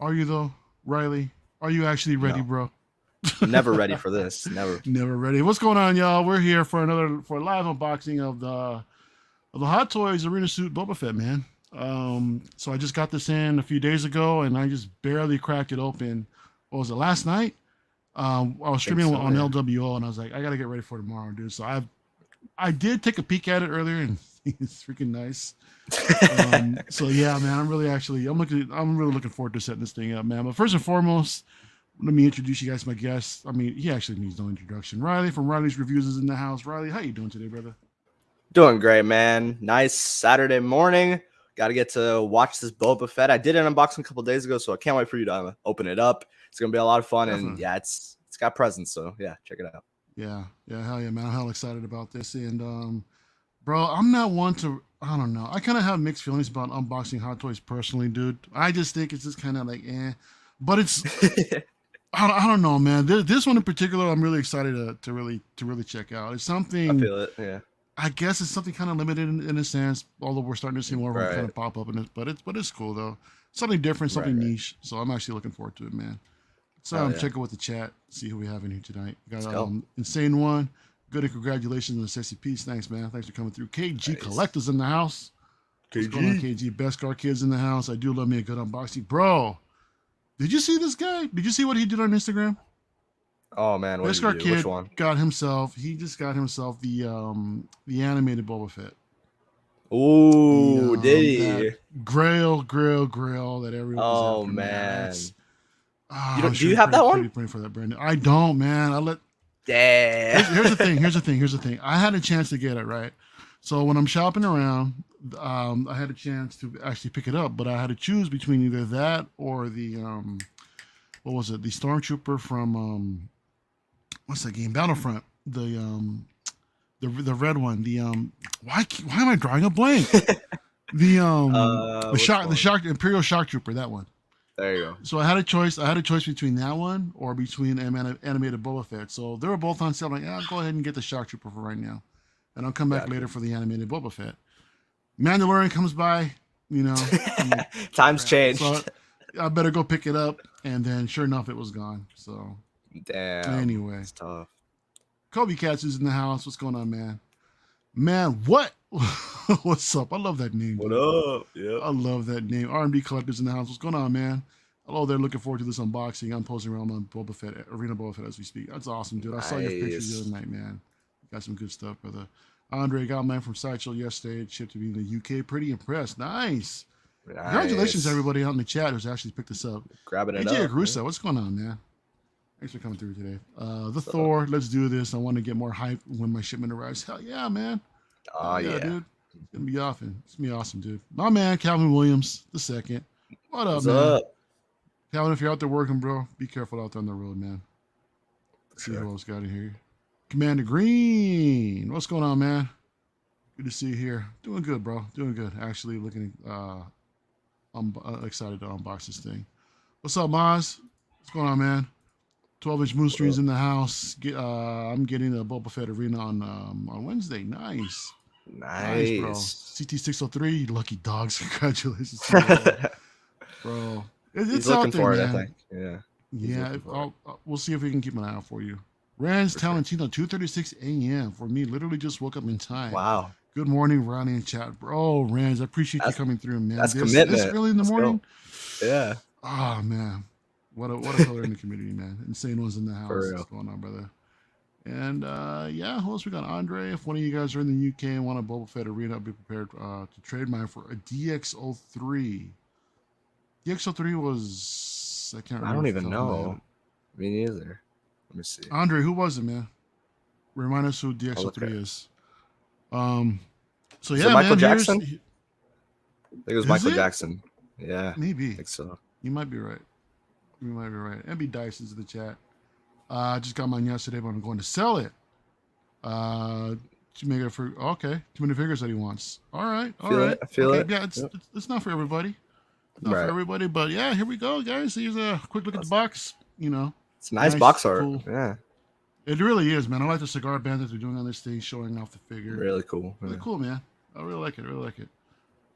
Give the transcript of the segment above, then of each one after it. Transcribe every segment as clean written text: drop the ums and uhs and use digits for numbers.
Are you though, Riley? Are you actually ready, No, bro? never ready for this. Never. Never ready. What's going on, y'all? We're here for a live unboxing of the Hot Toys Arena Suit Boba Fett, man. So I just got this in a few days ago, and I just barely cracked it open. What was it, last night? I was I think streaming so. on Yeah. LWO, and I was like, I gotta get ready for tomorrow, dude. So I did take a peek at it earlier, and it's freaking nice. So yeah, man, I'm really looking forward to setting this thing up, man. But first and foremost, let me introduce you guys to my guest. I mean, he actually needs no introduction. Riley from Riley's Reviews is in the house. Riley, how you doing today, brother? Doing great, man. Nice Saturday morning. Got to get to watch this Boba Fett. I did an unboxing a couple days ago, so I can't wait for you to open it up. It's gonna be a lot of fun, and Definitely. yeah, it's got presents, so yeah, check it out. Yeah, yeah, hell yeah, man. I'm hell excited about this. And bro, I'm not one to I don't know. I kind of have mixed feelings about unboxing hot toys personally, dude. I just think it's just kind of like but it's I don't know, man. This one in particular, I'm really excited to really check out. It's I something. feel it. Yeah. I guess it's something kind of limited in a sense, although we're starting to see more of them kind Right. of pop up in it. But it's cool though. Something different, Right. something Right. niche. So I'm actually looking forward to it, man. So Hell I'm yeah. checking with the chat, see who we have in here tonight. We Let's got go. Insane One. Good and congratulations on the sexy piece. Thanks, man. Thanks for coming through. KG Nice. Collectors in the house. What's going on, KG. KG? Best Car Kids in the house. I do love me a good unboxing. Bro, did you see this guy? Did you see what he did on Instagram? Oh man, what did Beskar you do? Which Kid one? he just got himself the animated Boba Fett. The Ooh, did that he? grail that everyone was Oh after, man. man. You I'm don't? Do sure you he's have that one? pretty praying for that, Brandon. I don't, man. I let Damn. here's the thing. Here's the thing. I had a chance to get it right. So when I'm shopping around, I had a chance to actually pick it up, but I had to choose between either that or the what was it? The Stormtrooper from what's that game? Battlefront. The red one. Why am I drawing a blank? Which The one? shock Imperial Shock Trooper, that one. There you go. So I had a choice. I had a choice between that one or between animated Boba Fett. So they were both on sale. I'm like, yeah, I'll go ahead and get the Shock Trooper for right now, and I'll come back Gotcha. later for the animated Boba Fett. Mandalorian comes by, you know. I'm like, Times crap. So changed. I better go pick it up, and then sure enough, it was gone. So Damn. anyway, It's tough. Kobe Katz is in the house. What's going on, man? Man, what? What's up? I love that name, What dude. up? Yep. I love that name. R&B Collectors in the house. What's going on, man? Hello there. Looking forward to this unboxing. I'm posting around on Boba Fett, Arena Boba Fett as we speak. That's awesome, dude. I saw your pictures the Nice. other night, man. Got some good stuff, brother. Andre got mine from Sideshow yesterday. It shipped to me in the UK. Pretty impressed. Nice. Congratulations, Nice. everybody out in the chat who's actually picked this up. Grabbing it AJ up. Yeah. Agrusa, what's going on, man? Thanks for coming through today. The Thor, let's do this. I want to get more hype when my shipment arrives. Hell yeah, man. Oh Hell yeah, yeah. dude. It's gonna be awesome. It's gonna be awesome, dude. My man, Calvin Williams, the second. What up, What's man? up? Calvin, if you're out there working, bro, be careful out there on the road, man. Let's see Sure. who else got in here. Commander Green, what's going on, man? Good to see you here. Doing good, bro. Doing good. Actually, looking. I'm excited to unbox this thing. What's up, Maz? What's going on, man? 12-inch moose What strings up? in the house. I'm getting a Boba Fett arena on Wednesday. Nice. Nice, bro. Nice. CT603, lucky dogs. Congratulations to you all, bro. He's It's out looking there, for it, I man. think. Yeah. He's Yeah, looking for it. we'll see if we can keep an eye out for you. Rans For sure. Talentino, 2:36 a.m. for me. Literally just woke up in time. Wow. Good morning, Ronnie and chat, bro. Rans, I appreciate you That's coming through, man. that's This commitment. early in the Let's go. morning. Yeah. Oh man, what a color in the community, man. Insane ones in the For house. What's real. going on, brother? And yeah, who else we got? Andre. If one of you guys are in the UK and want a Boba Fett arena, be prepared to trade mine for a DX03. DX03 was I can't I remember don't off the even top of my head. know. Me neither. Let me see. Andre, who was it, man? Remind us who I'll look DX03 at it. is. Um, so Is it yeah, Michael man. Jackson? I think it was Is Michael it? Jackson. Yeah, I Maybe think so. you might be right. You might be right. MB Dice is in the chat. I just got mine yesterday, but I'm going to sell it. To make it for okay, too many figures that he wants. All right, all Feel right. it. I feel Okay, it. yeah, Yep. it's not for everybody. Not for Right. everybody, but yeah, here we go, guys. Here's a quick look at the box. You know, It's nice nice, box art. cool. Yeah, It really is, man. I like the cigar band that they're doing on this thing, showing off the figure. really cool. Really Yeah. cool, man. I really like it.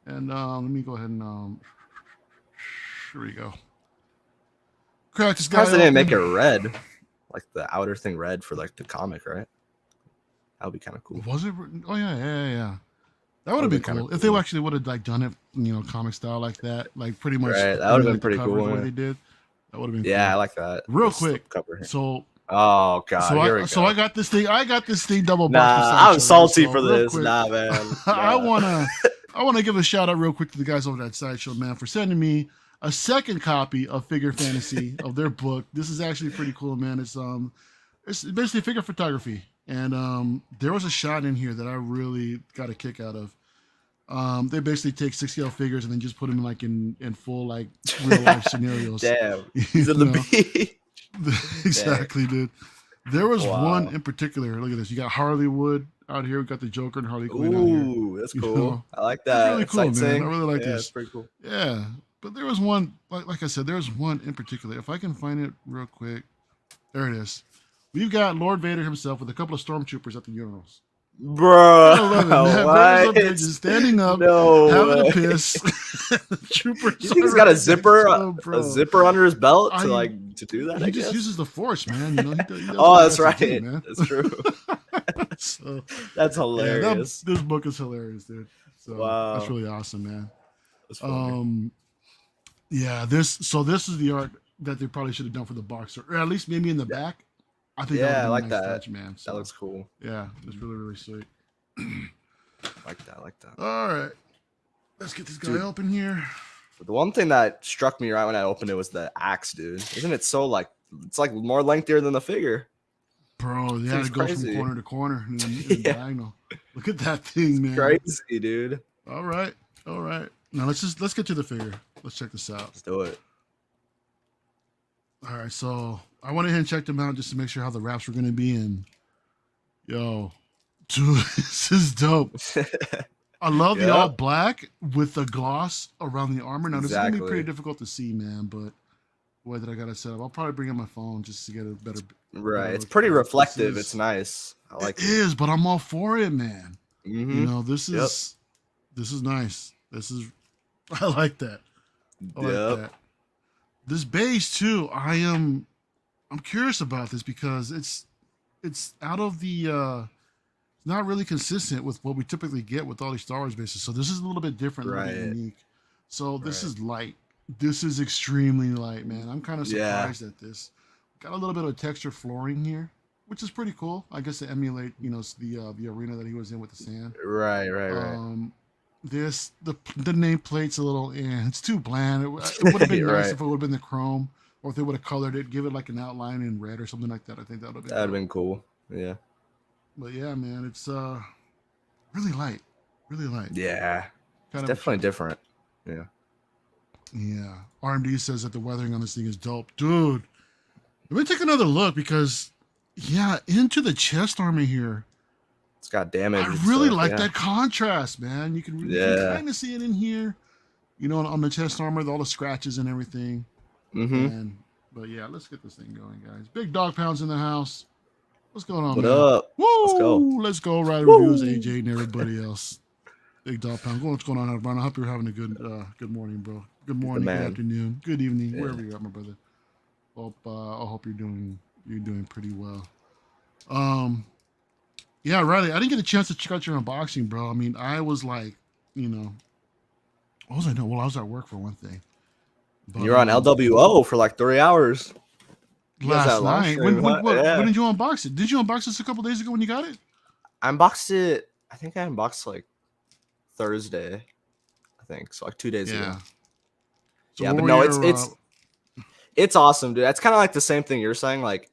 And let me go ahead and here we go. Crack this guy Surprised they didn't make it open. red, like the outer thing red for like the comic, right? That would be kind of cool. Was it? Oh yeah. That would have been cool if they actually would have like done it, comic style like that, like pretty much. Right, that would have been like, pretty cool. The way they did, that would have been. Yeah, cool. I like that. Real quick, so. Oh god, here we go. So I got this thing. Double box. Nah, I'm salty for this. Quick, nah, man. Nah. I wanna give a shout out real quick to the guys over at Sideshow, man, for sending me a second copy of Figure Fantasy of their book. This is actually pretty cool, man. It's basically figure photography, and there was a shot in here that I really got a kick out of. They basically take 6-scale figures and then just put them like in full like real life scenarios. Damn, he's in the beach. Exactly, dude. There was one in particular. Look at this. You got Harley Wood out here. We got the Joker and Harley Quinn out here. Ooh, that's cool. I like that. Really cool, man. I really like this. That's pretty cool. Yeah, but there was one. Like I said, there was one in particular. If I can find it real quick, there it is. We've got Lord Vader himself with a couple of stormtroopers at the urinals. Bro, just standing up, having a piss. Troopers. You think he's got a zipper under his belt to do that? He just uses the Force, man. He that's right. Do, man. That's true. So, that's hilarious. This book is hilarious, dude. So that's really awesome, man. This is the art that they probably should have done for the box, or at least maybe in the back. I think I like that. Touch, man. So, that looks cool. Yeah, it's really, really sweet. like that. All right. Let's get this guy open here. The one thing that struck me right when I opened it was the axe, dude. Isn't it so like it's like more lengthier than the figure? Bro, yeah, it goes from corner to corner in diagonal. Look at that thing, man. Crazy, dude. All right. Now let's get to the figure. Let's check this out. Let's do it. All right, so I went ahead and checked them out just to make sure how the wraps were going to be in. Yo, dude, this is dope. I love the all black with the gloss around the armor. Now, this is going to be pretty difficult to see, man, but the way that I got it set up, I'll probably bring in my phone just to get a better... Right, it's pretty reflective. It's nice. I like it. It is, but I'm all for it, man. Mm-hmm. This is nice. I like that. I like that. This base too, I'm curious about this because it's out of the not really consistent with what we typically get with all these Star Wars bases. So this is a little bit different, a little bit unique. So this is light. This is extremely light, man. I'm kind of surprised at this. Got a little bit of texture flooring here, which is pretty cool. I guess to emulate, the arena that he was in with the sand. Right. The nameplate's a little, it's too bland. It would have been nice if it would have been the chrome, or if they would have colored it, give it like an outline in red or something like that. I think that would have been cool. Yeah. But yeah, man, it's really light. Yeah. It's definitely different. Yeah. Yeah. RMD says that the weathering on this thing is dope. Dude, let me take another look because, into the chest armor here. It's got damage. I really like that contrast, man. You can kind of see it in here, on the chest armor, all the scratches and everything. Mm-hmm. But yeah, let's get this thing going, guys. Big Dog Pound's in the house. What's going on, man? What up? Woo! Let's go. RileyReviews, AJ, and everybody else. Big Dog Pound. What's going on, everyone? I hope you're having a good morning, bro. Good morning, good afternoon, good evening, wherever you're at, my brother. I hope you're doing pretty well. Yeah, Riley, I didn't get a chance to check out your unboxing, bro. I mean, I was like, what was I doing? Well, I was at work for one thing. But, you're on LWO for like 3 hours. Last night. When did you unbox it? Did you unbox this a couple days ago when you got it? I unboxed it. I think I unboxed like Thursday. I think so, like 2 days ago. So but no, it's awesome, dude. That's kind of like the same thing you're saying, like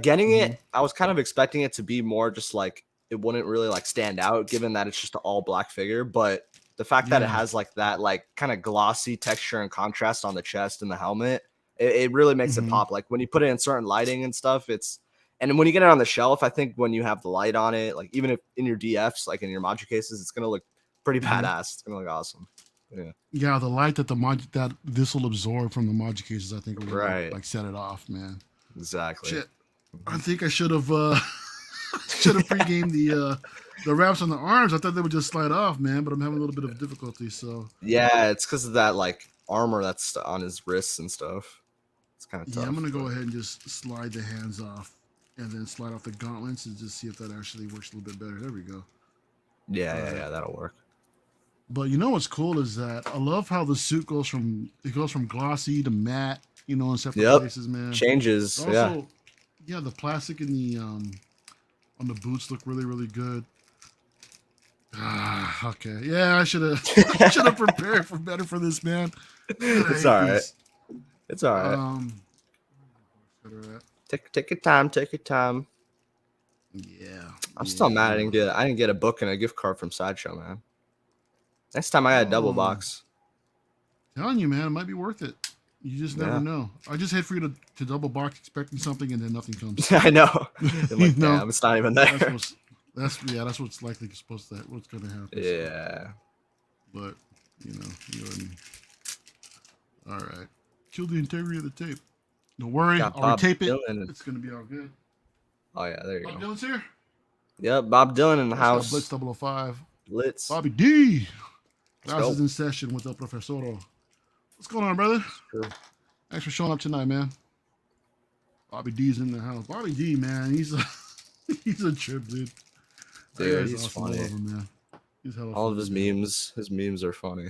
getting it. I was kind of expecting it to be more just like it wouldn't really like stand out, given that it's just an all black figure. But the fact that it has like that like kind of glossy texture and contrast on the chest and the helmet, it really makes it pop. Like when you put it in certain lighting and stuff, and when you get it on the shelf, I think when you have the light on it, like even if in your DFs, like in your module cases, it's gonna look pretty badass. It's gonna look awesome. Yeah, the light that this will absorb from the module cases, I think will like set it off, man. Exactly. Shit. I think I should have pre-gamed the wraps on the arms. I thought they would just slide off, man, but I'm having a little bit of difficulty. So yeah, it's because of that like armor that's on his wrists and stuff. It's kind of Yeah, tough. I'm gonna go ahead and just slide the hands off, and then slide off the gauntlets and just see if that actually works a little bit better. There we go. Yeah, that'll work. But you know what's cool is that I love how the suit goes from glossy to matte, you know, in separate places, man. Changes. Also, yeah, the plastic in the on the boots look really, really good. Ah, okay. Yeah, I should have prepared for better for this, man. It's all right. It's all right. Take your time. Take your time. Yeah. I'm still mad I didn't get a book and a gift card from Sideshow, man. Next time I got a double box. Telling you, man, it might be worth it. You just never know. I just hate for you to double box expecting something and then nothing comes. I know. Like, damn, it's not even there. That's what's likely supposed to what's gonna happen. Yeah. So. But you know what I mean. All right. Kill the integrity of the tape. Don't worry, I'll retape it. It's gonna be all good. Oh yeah, there you go. Bob Dylan's here. Yep, Bob Dylan in the house. Blitz 005. Blitz. Bobby D. Classes in session with El Profesoro. What's going on, brother? Thanks for showing up tonight, man. Bobby D's in the house. Bobby D, man, he's a trip, dude. Dude, he's awesome. funny. I love him, man. He's all of his memes. His memes are funny.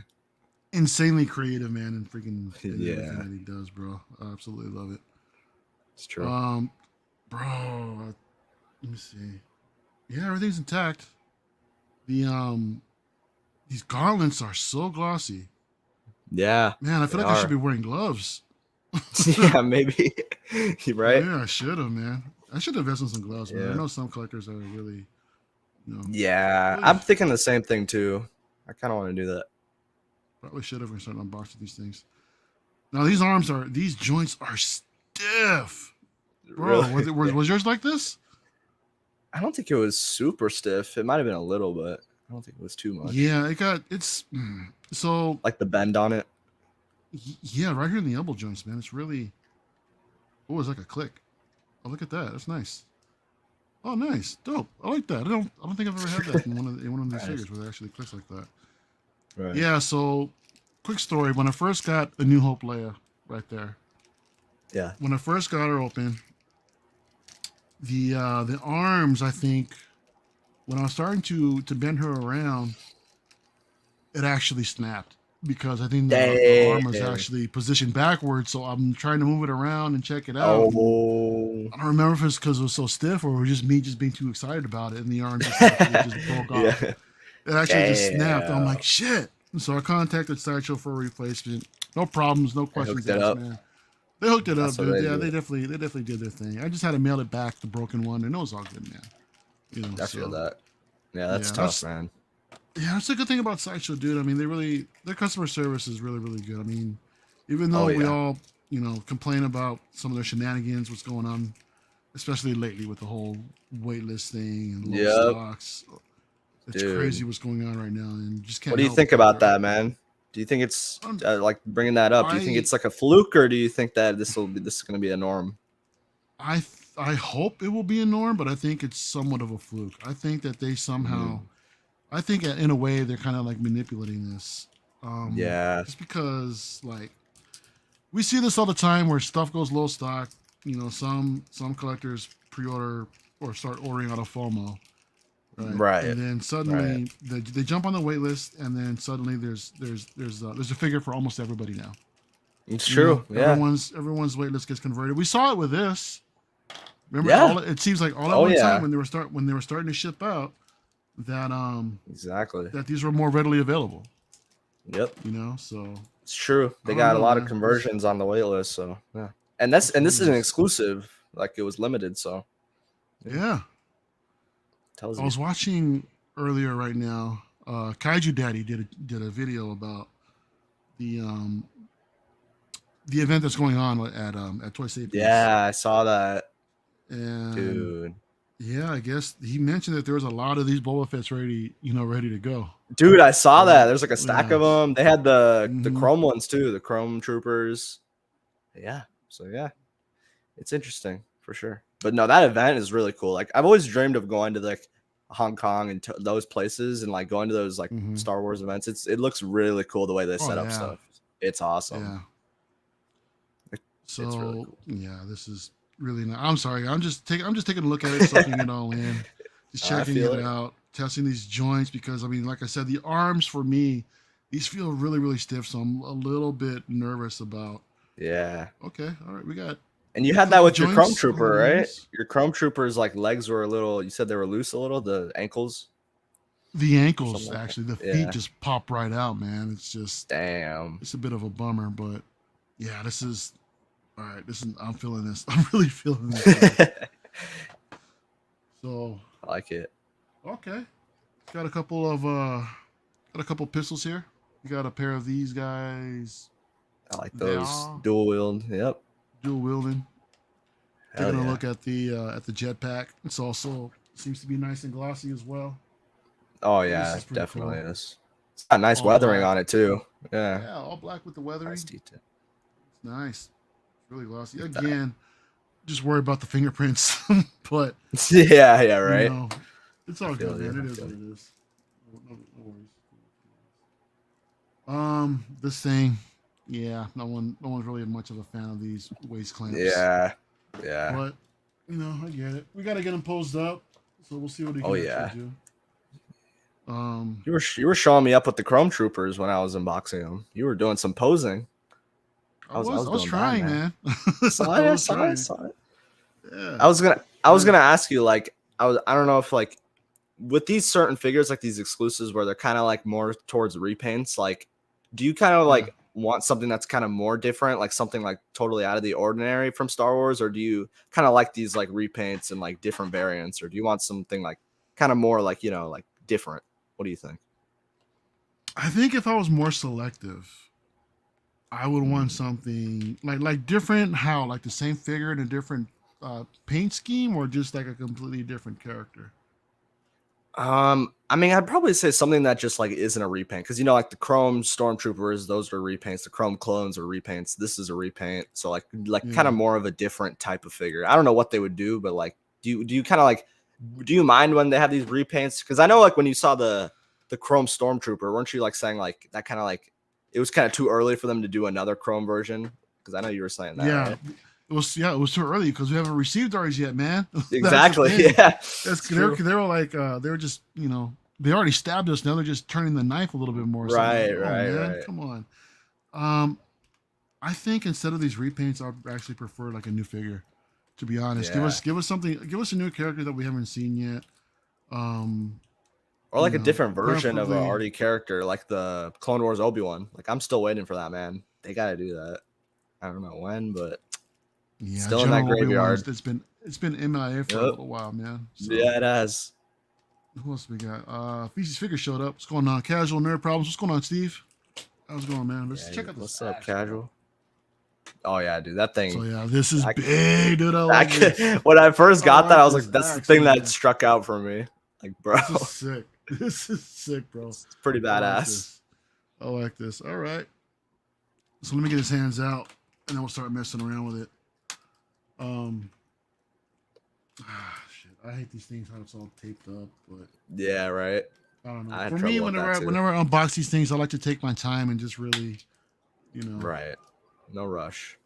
Insanely creative, man, and freaking everything that he does, bro. I absolutely love it. It's true. Bro, let me see. Yeah, everything's intact. The these gauntlets are so glossy. Yeah, man, I feel like I should be wearing gloves. Yeah, maybe. Right? Yeah, I should have, man. I should have invested in some gloves, man. I know some collectors are really, you know. Yeah, I'm thinking the same thing too. I kind of want to do that. Probably should have when starting unboxing these things. Now these joints are stiff, bro. Really? Was yours like this? I don't think it was super stiff. It might have been a little, but I don't think it was too much. Yeah, it's so like the bend on it. Yeah, right here in the elbow joints, man. It's really. Oh, it's like a click. Oh, look at that. That's nice. Oh, nice, dope. I like that. I don't think I've ever had that in one of these figures where it actually clicks like that. Right. Yeah. So, quick story. When I first got a New Hope Leia, right there. Yeah. When I first got her open, the arms, I think, when I was starting to bend her around, it actually snapped because I think the arm was actually positioned backwards. So I'm trying to move it around and check it out. Oh. I don't remember if it's because it was so stiff or it was just me being too excited about it, and the arm just broke off. Yeah. It actually just snapped. I'm like, shit. So I contacted Sideshow for a replacement. No problems, no questions asked, man. They hooked it up, dude. Yeah, they definitely did their thing. I just had to mail it back, the broken one, and it was all good, man. You know, I feel that. Yeah, that's tough, man. Yeah, that's a good thing about Sideshow, dude. I mean, their customer service is really, really good. I mean, even though we all, you know, complain about some of their shenanigans, what's going on, especially lately with the whole waitlist thing and low stocks. It's crazy what's going on right now, and just can't. What do you think about that, man? Do you think it's like bringing that up? Do you think it's like a fluke, or do you think that this is going to be a norm? I hope it will be a norm, but I think it's somewhat of a fluke. I think that they somehow, I think in a way they're kind of like manipulating this. Just because like we see this all the time where stuff goes low stock. You know, some collectors pre-order or start ordering out of FOMO. Right. And then suddenly they jump on the wait list, and then suddenly there's a figure for almost everybody now. It's true. Yeah. Everyone's wait list gets converted. We saw it with this. Remember, it seems like all at one time when they were starting to ship out, that that these were more readily available. Yep. You know, so it's true. They got a lot of conversions on the wait list. So yeah, and this is an exclusive. Like it was limited. So yeah. I was watching earlier right now. Kaiju Daddy did a video about the event that's going on at Toy Sapiens. Yeah, I saw that. And dude, yeah, I guess he mentioned that there was a lot of these Boba Fett's ready to go. Dude, I saw that. There's like a stack of them. They had the chrome ones too, the chrome troopers. Yeah, so yeah, it's interesting for sure. But no, that event is really cool. Like I've always dreamed of going to like Hong Kong and those places and like going to those like Star Wars events. It looks really cool the way they set up stuff. It's awesome. Yeah. So It's really cool. yeah, this is really nice. I'm sorry. I'm just taking a look at it, soaking it all in, just I checking feel it it. out, testing these joints because I mean, like I said, the arms for me, these feel really, really stiff. So I'm a little bit nervous about. Yeah. Okay, all right, we got And you a had that couple with your Chrome joints Trooper, on right? these. Your Chrome Trooper's like legs were a little. You said they were loose a little. The ankles The or something ankles like that. actually, the feet Yeah. just pop right out, man. It's just Damn. it's a bit of a bummer, but yeah, this is all right. This is I'm feeling this. I'm really feeling this. Man. I So like it. okay, got a couple pistols here. You got a pair of these guys. I like They those are dual wield. Yep. dual wielding. Hell Taking a yeah. look at the jetpack. It's also seems to be nice and glossy as well. Oh So this yeah, is pretty definitely cool. is. It's got nice All weathering black. on it too. Yeah. Yeah, all black with the Nice weathering. detail. It's nice. It's really glossy. Look at that. Again, just worry about the fingerprints, but Yeah, yeah, you right. know, it's I all feel good, you. man. I It is feel what you. it is. No worries. This thing, yeah, no one's really much of a fan of these waist clamps, Yeah. Yeah. but you know, I get it. We got to get him posed up, so we'll see what he Oh can actually yeah. do. You were showing me up with the Chrome Troopers when I was unboxing them. You were doing some posing. I was I was doing bad, trying, man. man. Saw I it. I was saw it. I trying. saw it. Yeah, I was gonna yeah, ask you like I don't know if like with these certain figures like these exclusives where they're kind of like more towards repaints like do you kind of yeah. like want something that's kind of more different like something like totally out of the ordinary from Star Wars or do you kind of like these like repaints and like different variants or do you want something like kind of more like like different? What do you think? I think if I was more selective, I would want Mm. something like different. How like the same figure in a different paint scheme, or just like a completely different character. I mean, I'd probably say something that just like isn't a repaint because like the Chrome Stormtroopers, those are repaints. The Chrome clones are repaints. This is a repaint, so like kind Yeah, of more of a different type of figure. I don't know what they would do, but like, do you kind of like do you mind when they have these repaints? Because I know like when you saw the Chrome Stormtrooper, weren't you like saying like that kind of like it was kind of too early for them to do another Chrome version? Because I know you were saying that, yeah. right? It was too early because we haven't received ours yet, man. That's the Exactly. thing. Yeah, That's it's true. they were like they were just they already stabbed us. Now they're just turning the knife a little bit more. So I'm like, Right, oh right, man, right. come on. Um, I think instead of these repaints, I'd actually prefer like a new figure. To be honest, Yeah. give us something. Give us a new character that we haven't seen yet. Or like a different version of a Preferably. already character, like the Clone Wars Obi-Wan. Like I'm still waiting for that, man. They gotta do that. I don't know when, but Yeah, still in that General Obi Wan's. graveyard. It's been MIA for a Yep. little while, man. So Yeah, it has. who else we got? Feces Figure showed up. What's going on? Casual Nerd Problems. What's going on, Steve? How's it going, man? Let's Yeah, check out this what's up, axe, bro. casual? Oh yeah, dude, that So thing. yeah, this is I, big, dude. I like this. when I first I got that, like I was this like, that's the axe, thing that man. struck out for me. Like, bro, This is sick. This is sick, bro. it's pretty I like badass. this. I like this. All right. So let me get his hands out, and then we'll start messing around with it. Shit. I hate these things how it's all taped up, but Yeah, right. I don't know. I had For me, trouble with that too. whenever I unbox these things, I like to take my time and just really, you know, Right. No rush.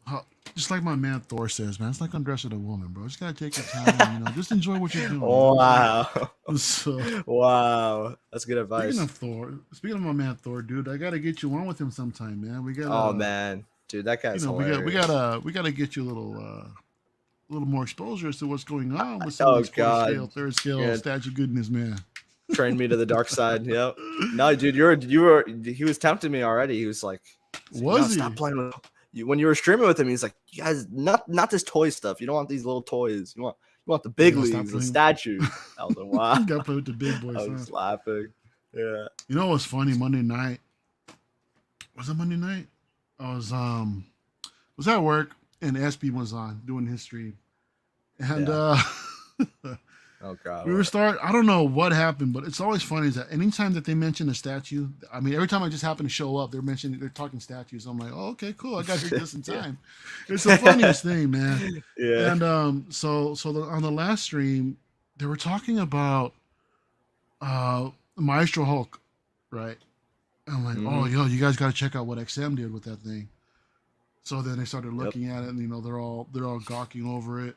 just like my man Thor says, man, it's like undressing a woman, bro. Just gotta take your time, just enjoy what you're doing. Wow. So Wow. That's good speaking advice. of Thor, speaking of my man Thor, dude, I gotta get you on with him sometime, man. We Oh gotta, man, dude, that guy's we gotta get you a little more exposure as to what's going on with some of Oh these fourth scale, god, third scale yeah, statue goodness, man. train me to the dark side. Yep. No, dude, you were. He was tempting me already. He was like, no, Was he? stop playing with you. When you were streaming with him, he's like, you guys, not this toy stuff. You don't want these little toys. You want the big gotta stop leagues, the playing. statues. I was like, wow. You gotta play with the big boys, I huh? was laughing. Yeah. You know what's funny? Monday night. Was it Monday night? I was at work and SB was on doing his stream. And Oh god. we were I don't know what happened, but it's always funny is that anytime that they mention a statue, I mean every time I just happen to show up, they're talking statues. I'm like, oh, okay, cool. I got here just in time. It's the funniest thing, man. Yeah. And on the last stream, they were talking about Maestro Hulk, right? I'm like, oh, yo, you guys got to check out what XM did with that thing. So then they started looking at it, and they're all gawking over it,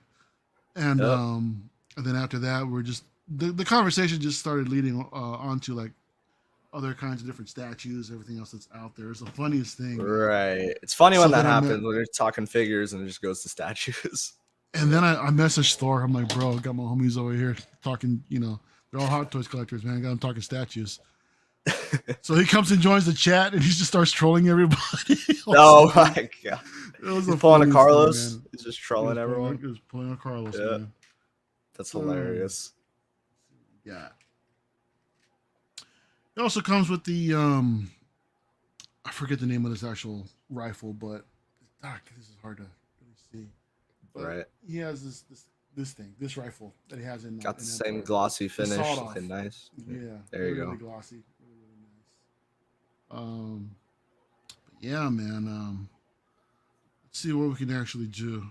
and then after that, we're just the conversation just started leading onto like other kinds of different statues, everything else that's out there. It's the funniest thing. Right. It's funny So when that then happens when you're talking figures and it just goes to statues. And then I messaged Thor. I'm like, bro, I got my homies over here talking. They're all Hot Toys collectors, man. I got them talking statues. So he comes and joins the chat, and he just starts trolling everybody. Oh my god! He's pulling a Carlos. He's just trolling everyone. He was pulling a Carlos. Yeah, man. That's hilarious. Yeah. It also comes with the I forget the name of this actual rifle, but this is hard to really see. But right. He has this rifle that he has in. Got in the same Empire. glossy finish. Looking nice. Yeah. There you really go. Glossy. Really nice. But yeah, man. Let's see what we can actually do.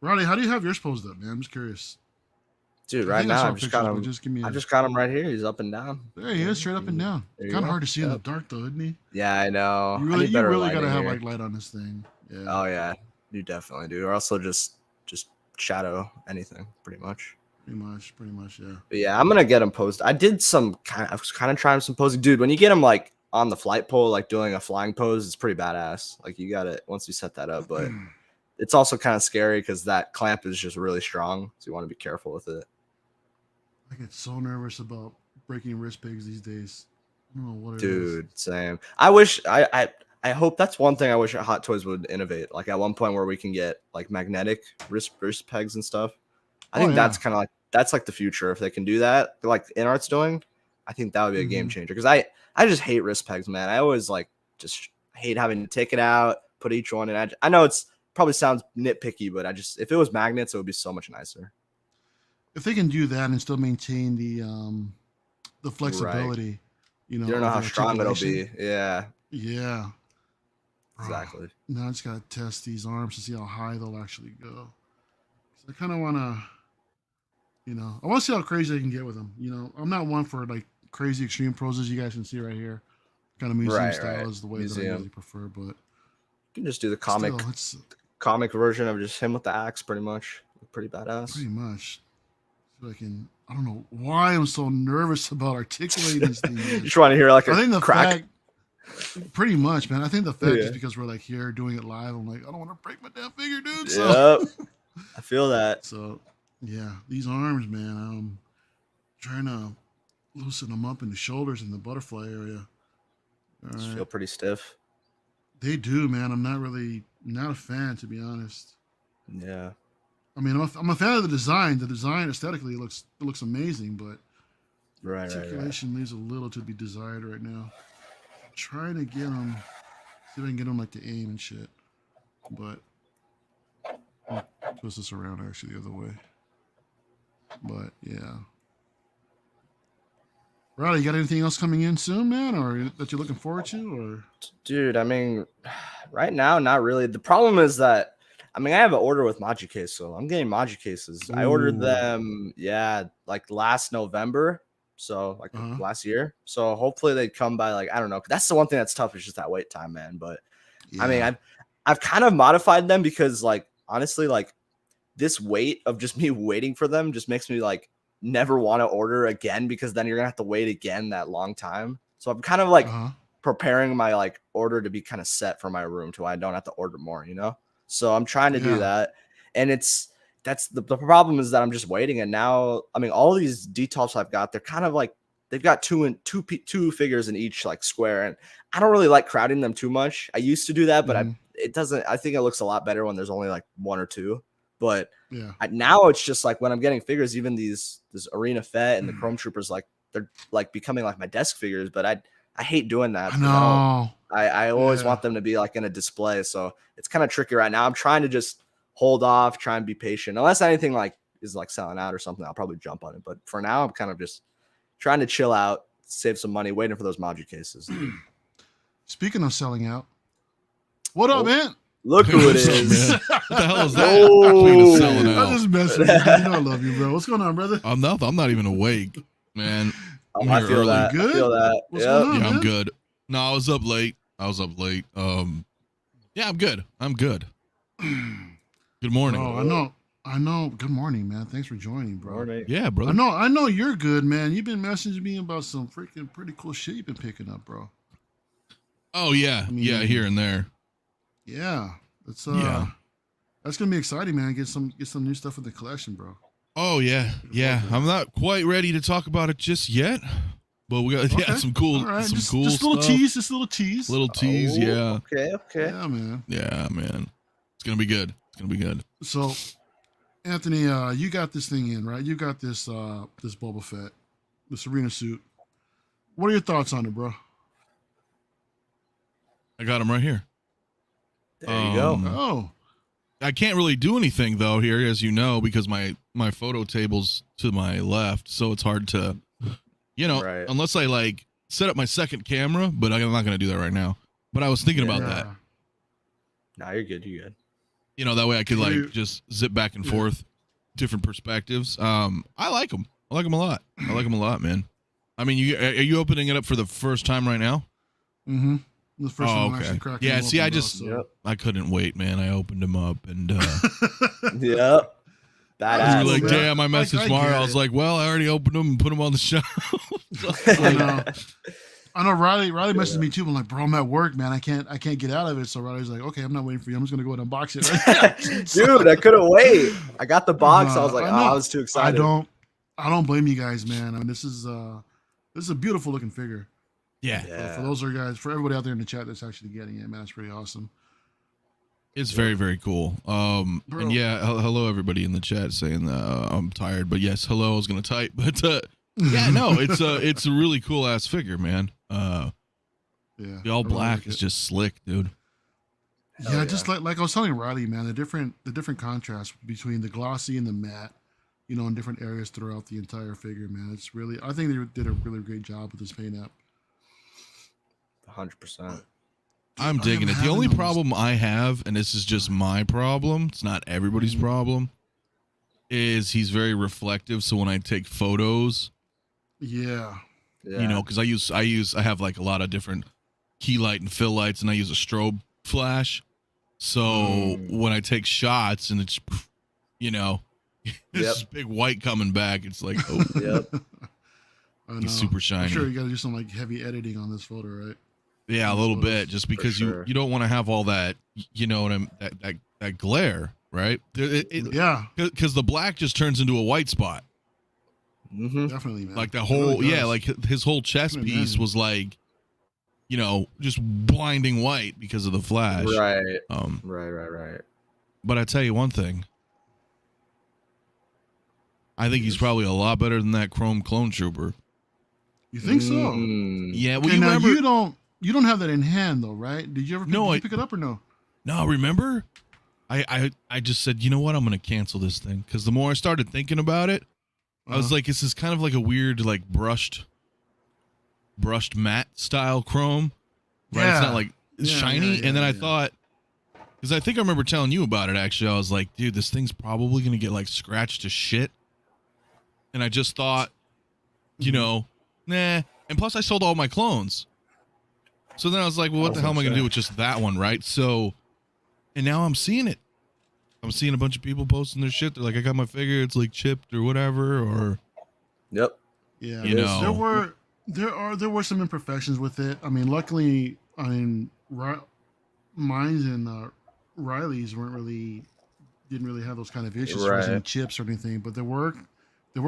Ronnie, how do you have yours posed up, man? I'm just curious. Dude, right now I've just got him. I just got him right here. He's up and down. There he is, straight up and down. Kind of hard to see in the dark, though, isn't he? Yeah, I know. You really gotta have like light on this thing. Yeah. Oh yeah, you definitely do. Or also just shadow anything, pretty much. Pretty much, yeah. But yeah, I'm gonna get him posed. I was kind of trying some posing, dude. When you get him like on the flight pole, like doing a flying pose, it's pretty badass. Like you got it once you set that up, but it's also kind of scary because that clamp is just really strong, so you want to be careful with it. I get so nervous about breaking wrist pegs these days. I don't know what it is. Dude, same. I wish I hope that's one thing I wish Hot Toys would innovate. Like at one point where we can get like magnetic wrist pegs and stuff. I think that's kind of like that's like the future if they can do that. Like InArt's doing, I think that would be a game changer. Because I just hate wrist pegs, man. I always like just hate having to take it out, put each one in. I know it's probably sounds nitpicky, but if it was magnets, it would be so much nicer. If they can do that and still maintain the flexibility, right. You don't know how strong it'll be. Yeah. Yeah. Exactly. Now I just gotta test these arms to see how high they'll actually go. I kind of want to, I want to see how crazy I can get with them. I'm not one for like crazy extreme poses. You guys can see right here. Kind of museum style is the way that I really prefer, but you can just do the comic version of just him with the axe, pretty much. Pretty badass. Pretty much. So I don't know why I'm so nervous about articulating this thing. You just want to hear like a crack. Pretty much, man. I think the fact is because we're like here doing it live. I'm like, I don't want to break my damn finger, dude. So. Yep. I feel that. So, yeah, these arms, man. I'm trying to loosen them up in the shoulders and the butterfly area. Just feel pretty stiff. They do, man. I'm not a fan, to be honest. Yeah. I mean, I'm a fan of the design. The design aesthetically looks amazing, but articulation leaves a little to be desired right now. I'm trying to get them, see if I can get them like to aim and shit, but I'll twist this around actually the other way. But yeah. Riley, you got anything else coming in soon, man, or that you're looking forward to? Or dude, I mean, right now, not really. The problem is that I have an order with Maji case, so I'm getting Maji cases. Ooh. I ordered them, like last November, so like last year. So hopefully they come by like I don't know. That's the one thing that's tough is just that wait time, man. But yeah. I mean, I've kind of modified them because like honestly, like this wait of just me waiting for them just makes me like never want to order again because then you're gonna have to wait again that long time. So I'm kind of like preparing my like order to be kind of set for my room to where I don't have to order more, So I'm trying to do that. And that's the problem is that I'm just waiting. And now, I mean, all of these details I've got, they're kind of like, they've got two figures in each like square. And I don't really like crowding them too much. I used to do that, but I think it looks a lot better when there's only like one or two. But now it's just like when I'm getting figures, even this Arena Fett and the Chrome Troopers, like they're like becoming like my desk figures, but I hate doing that. I always want them to be like in a display. So it's kind of tricky right now. I'm trying to just hold off, try and be patient. Unless anything like is like selling out or something, I'll probably jump on it. But for now, I'm kind of just trying to chill out, save some money, waiting for those Maji cases. Speaking of selling out, what up, man? Look who it is. What the hell is that? Selling out. I just messing with you. I love you, bro. What's going on, brother? I'm not even awake, man. I feel that. Good? I feel that. What's going on, I'm man? good. No, I was up late. Yeah, I'm good. I'm good. Good morning. Oh, I know. Good morning, man. Thanks for joining, bro. Morning. Yeah, brother. I know you're good, man. You've been messaging me about some freaking pretty cool shit you've been picking up, bro. Oh yeah, I mean, yeah, here and there. Yeah, it's Yeah. that's gonna be exciting, man. Get some new stuff in the collection, bro. Oh yeah, yeah. I'm not quite ready to talk about it just yet, but we got Okay. some cool, All right, some just, cool just a little stuff. tease, just a little tease. Little tease, Oh, yeah, Okay. Yeah, man. yeah, man. It's gonna be good. It's gonna be good. So, Anthony, you got this thing in, right? You got this this Boba Fett, this arena suit. What are your thoughts on it, bro? I got him right here. There you go. Oh, I can't really do anything though here, as you know, because my photo table's to my left, so it's hard to, Right. unless I like set up my second camera. But I'm not gonna do that right now. But I was thinking about that. Nah, you're good. You're good. That way I could like You- just zip back and forth, different perspectives. I like them. I like them a lot. I like them a lot, man. I mean, are you opening it up for the first time right now? Mm-hmm. The first Oh, one okay. actually cracked. Yeah, him see, open, I bro, just- so- I couldn't wait, man. I opened them up and Yep. you Badass. were like, man. damn, I messaged I Mario. get I was it. like, well, I already opened them and put them on the shelf. I know Riley messaged me too. I'm like, bro, I'm at work, man. I can't get out of it. So Riley's like, okay, I'm not waiting for you. I'm just gonna go ahead and unbox it. Right? Dude, I couldn't wait. I got the box. I was like, I oh, know. I was too excited. I don't blame you guys, man. I mean, this is a beautiful looking figure. Yeah, For those are guys, for everybody out there in the chat that's actually getting it, man, it's pretty awesome. it's very, very cool. Bro. And yeah, hello everybody in the chat saying I'm tired, but yes, hello. I was gonna type, but yeah, no, it's a really cool ass figure, man. Yeah, The all I really black like is it. just slick, dude. Yeah, Hell just like I was telling Riley, man, the different contrast between the glossy and the matte, in different areas throughout the entire figure, man. It's really, I think they did a really great job with this paint app. 100%. I'm I digging am it. The having only the most- problem I have, and this is just my problem, it's not everybody's Mhm. problem, is he's very reflective. So when I take photos, Yeah, Yeah. because I have like a lot of different key light and fill lights, and I use a strobe flash. So when I take shots and it's, this big white coming back, it's like, oh, Yep. I know. he's super shiny. I'm sure you got to do some like heavy editing on this photo, right? Yeah, a little bit, just because sure. you don't want to have all that, that glare, right? Yeah, Because the black just turns into a white spot. Mm-hmm. definitely, man. Like the It whole, really yeah, does. like his whole chest Can piece imagine. was like, just blinding white because of the flash. Right. Um, Right. but I tell you one thing, I think he's probably a lot better than that Chrome Clone Trooper. You think so? Mm. Yeah, well, Okay, you now remember? you don't have that in hand though, right? Did you ever No, did I- you pick it up or no? No, remember? I just said, you know what? I'm gonna cancel this thing because the more I started thinking about it, I was Uh-huh. like, this is kind of like a weird, like brushed matte style chrome, right? It's Yeah. not like Yeah, shiny. yeah, And then I yeah. thought, because I think I remember telling you about it. Actually, I was like, dude, this thing's probably gonna get like scratched to shit. And I just thought, Mm-hmm. nah. And plus, I sold all my clones. So then I was like, well, what the hell am I gonna do with just that one, right? So, and now I'm seeing it. I'm seeing a bunch of people posting their shit. They're like, I got my figure. It's like chipped or whatever. Or Yep. Yeah, You know. there were some imperfections with it. I mean, luckily, mine's and Riley's didn't really have those kind of issues. There wasn't Right. chips or anything, but there were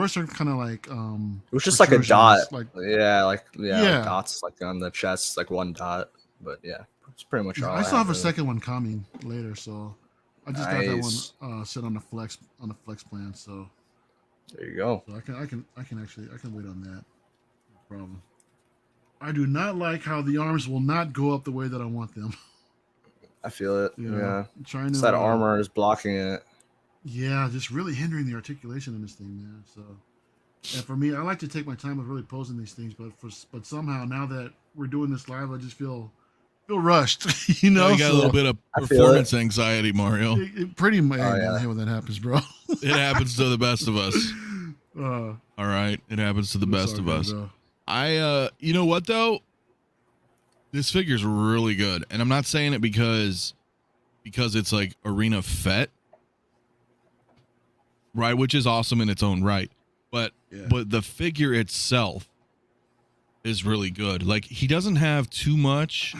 some kind of like It was just like a dot. protrusions, Yeah, like Yeah. dots like on the chest, like one dot. But yeah, it's pretty much all. I still have a really. second one coming later, so I just got that Nice. one set on the flex plan. So There you go. I can wait on that. No problem. I do not like how the arms will not go up the way that I want them. I feel it. You know, Yeah. I'm trying It's to that armor is blocking it. Yeah, just really hindering the articulation in this thing, man. So, and for me, I like to take my time with really posing these things, but somehow now that we're doing this live, I just feel rushed. You know, you got a So little bit of I feel performance anxiety, Mario. it pretty much. Oh, yeah. I hate when that happens, bro. It happens to the best of us. Uh, All right, it happens to the it's best all of good, us. bro. You know what though? This figure's really good, and I'm not saying it because because it's like Arena Fett, right? Which is awesome in its own right. But the figure itself is really good. Like, he doesn't have too much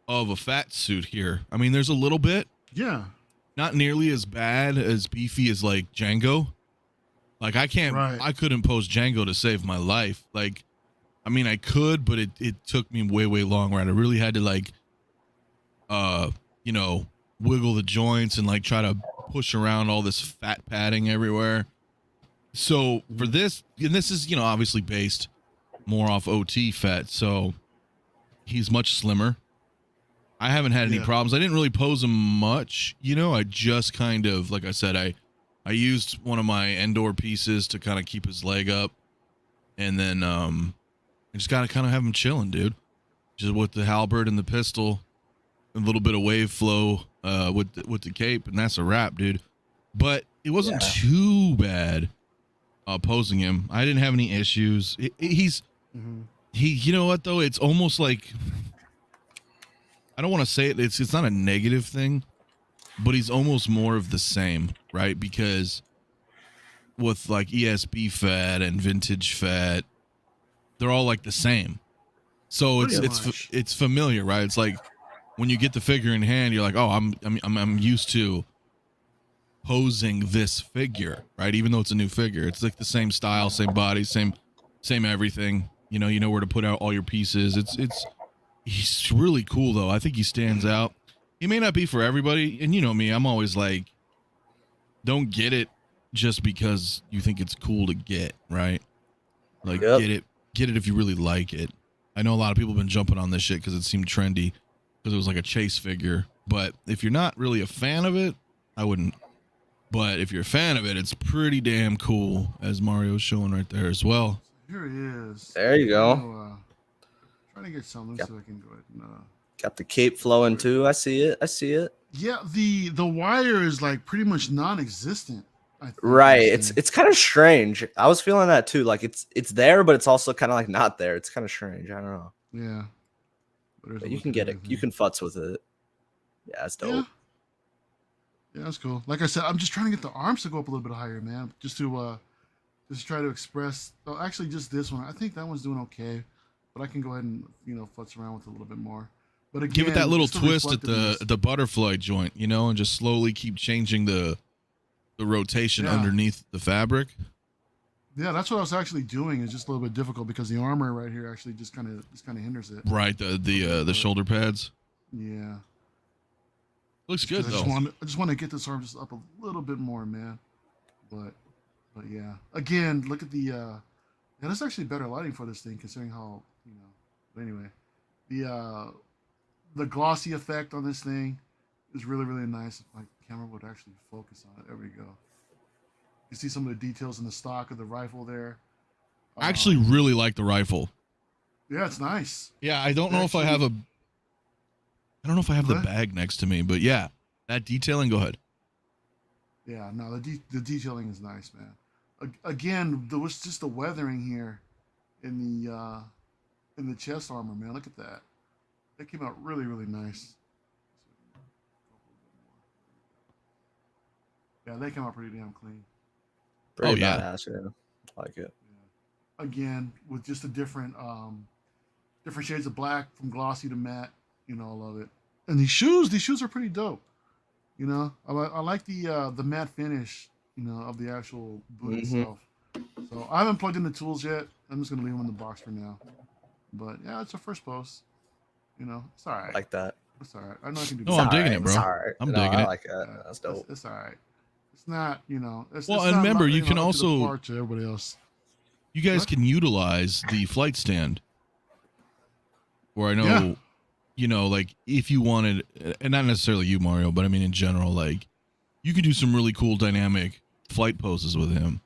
of a fat suit here. I mean, there's a little bit. Yeah. Not nearly as bad as beefy as like Django. Like, I couldn't pose Django to save my life. Like, I mean, I could, but it took me way long, right? I really had to like, you know, wiggle the joints and like try to push around all this fat padding everywhere. So for this, and this is, you know, obviously based more off OT Fett, so he's much slimmer. I haven't had any problems. I didn't really pose him much, you know. I just kind of, like I said, I used one of my Endor pieces to kind of keep his leg up, and then I just gotta kind of have him chilling, dude. Just with the halberd and the pistol, a little bit of wave flow with the cape, and that's a wrap, dude. But it wasn't too bad posing him. I didn't have any issues. He, you know what though? It's almost like, I don't want to say it. It's not a negative thing, but he's almost more of the same, right? Because with like ESB Fett and Vintage Fett, they're all like the same. So it's familiar, right? It's like when you get the figure in hand, you're like, oh, I'm used to posing this figure, right? Even though it's a new figure, it's like the same style, same body, same everything. You know where to put out all your pieces. He's really cool though. I think he stands out. He may not be for everybody, and you know me, I'm always like, don't get it just because you think it's cool to get, right? Like, get it if you really like it. I know a lot of people have been jumping on this shit because it seemed trendy, because it was like a chase figure. But if you're not really a fan of it, I wouldn't. But if you're a fan of it, it's pretty damn cool, as Mario's showing right there as well. Here he is. There you go. Trying to get something so I can go ahead and got the cape flowing too. I see it. Yeah, the wire is like pretty much non-existent. I think, right. It's kind of strange. I was feeling that too. Like it's there, but it's also kind of like not there. It's kind of strange. I don't know. Yeah. But you can get it. You can futz with it. Yeah, it's dope. Yeah, that's cool. Like I said, I'm just trying to get the arms to go up a little bit higher, man. Just to try to express. Oh, actually, just this one. I think that one's doing okay, but I can go ahead and futz around with it a little bit more. But again, give it that little twist at the butterfly joint, and just slowly keep changing the rotation underneath the fabric. Yeah, that's what I was actually doing. It's just a little bit difficult because the armor right here actually just kind of hinders it. Right, the shoulder pads. Yeah. Looks good though. I just want to get this arm just up a little bit more, man. But yeah. Again, look at the yeah, that's actually better lighting for this thing considering how, But anyway, the glossy effect on this thing is really, really nice. If my camera would actually focus on it. There we go. You see some of the details in the stock of the rifle there. I actually really like the rifle. Yeah, it's nice. Yeah, I don't know if I have the bag next to me, but yeah, that detailing. Go ahead. Yeah, no, the detailing is nice, man. Again, there was just the weathering here in the chest armor, man. Look at that. That came out really, really nice. Yeah, they came out pretty damn clean. Pretty badass, yeah. I like it. Yeah. Again, with just a different shades of black from glossy to matte. I love it. And these shoes are pretty dope. I like the matte finish, of the actual boot itself. So I haven't plugged in the tools yet. I'm just gonna leave them in the box for now. But yeah, it's a first post. It's all right. I like that. It's all right. I know I can do. No, I'm digging it, bro. It's all right. I'm digging it. I like that. That's dope. It's all right. It's not, It's, well, it's and not remember, not, you can also part to everybody else. You guys can utilize the flight stand. Where I know, like if you wanted, and not necessarily you, Mario, but I mean in general, like you could do some really cool dynamic flight poses with him.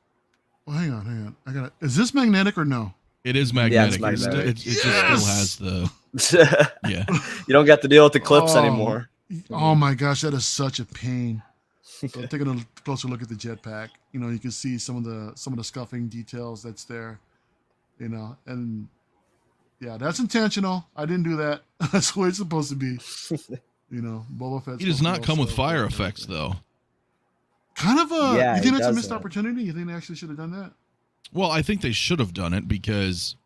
Well, hang on. Is this magnetic or no? It is magnetic. Yeah, it's magnetic. It just still has the. Yeah. You don't got to deal with the clips anymore. Oh my gosh, that is such a pain. So taking a closer look at the jetpack, you can see some of the scuffing details that's there, and yeah, that's intentional. I didn't do that. That's the way it's supposed to be. You know, Boba Fett. He does not come with fire effects, though. Kind of a. Yeah, you think he that's a missed doesn't. opportunity? You think they actually should have done that? Well, I think they should have done it because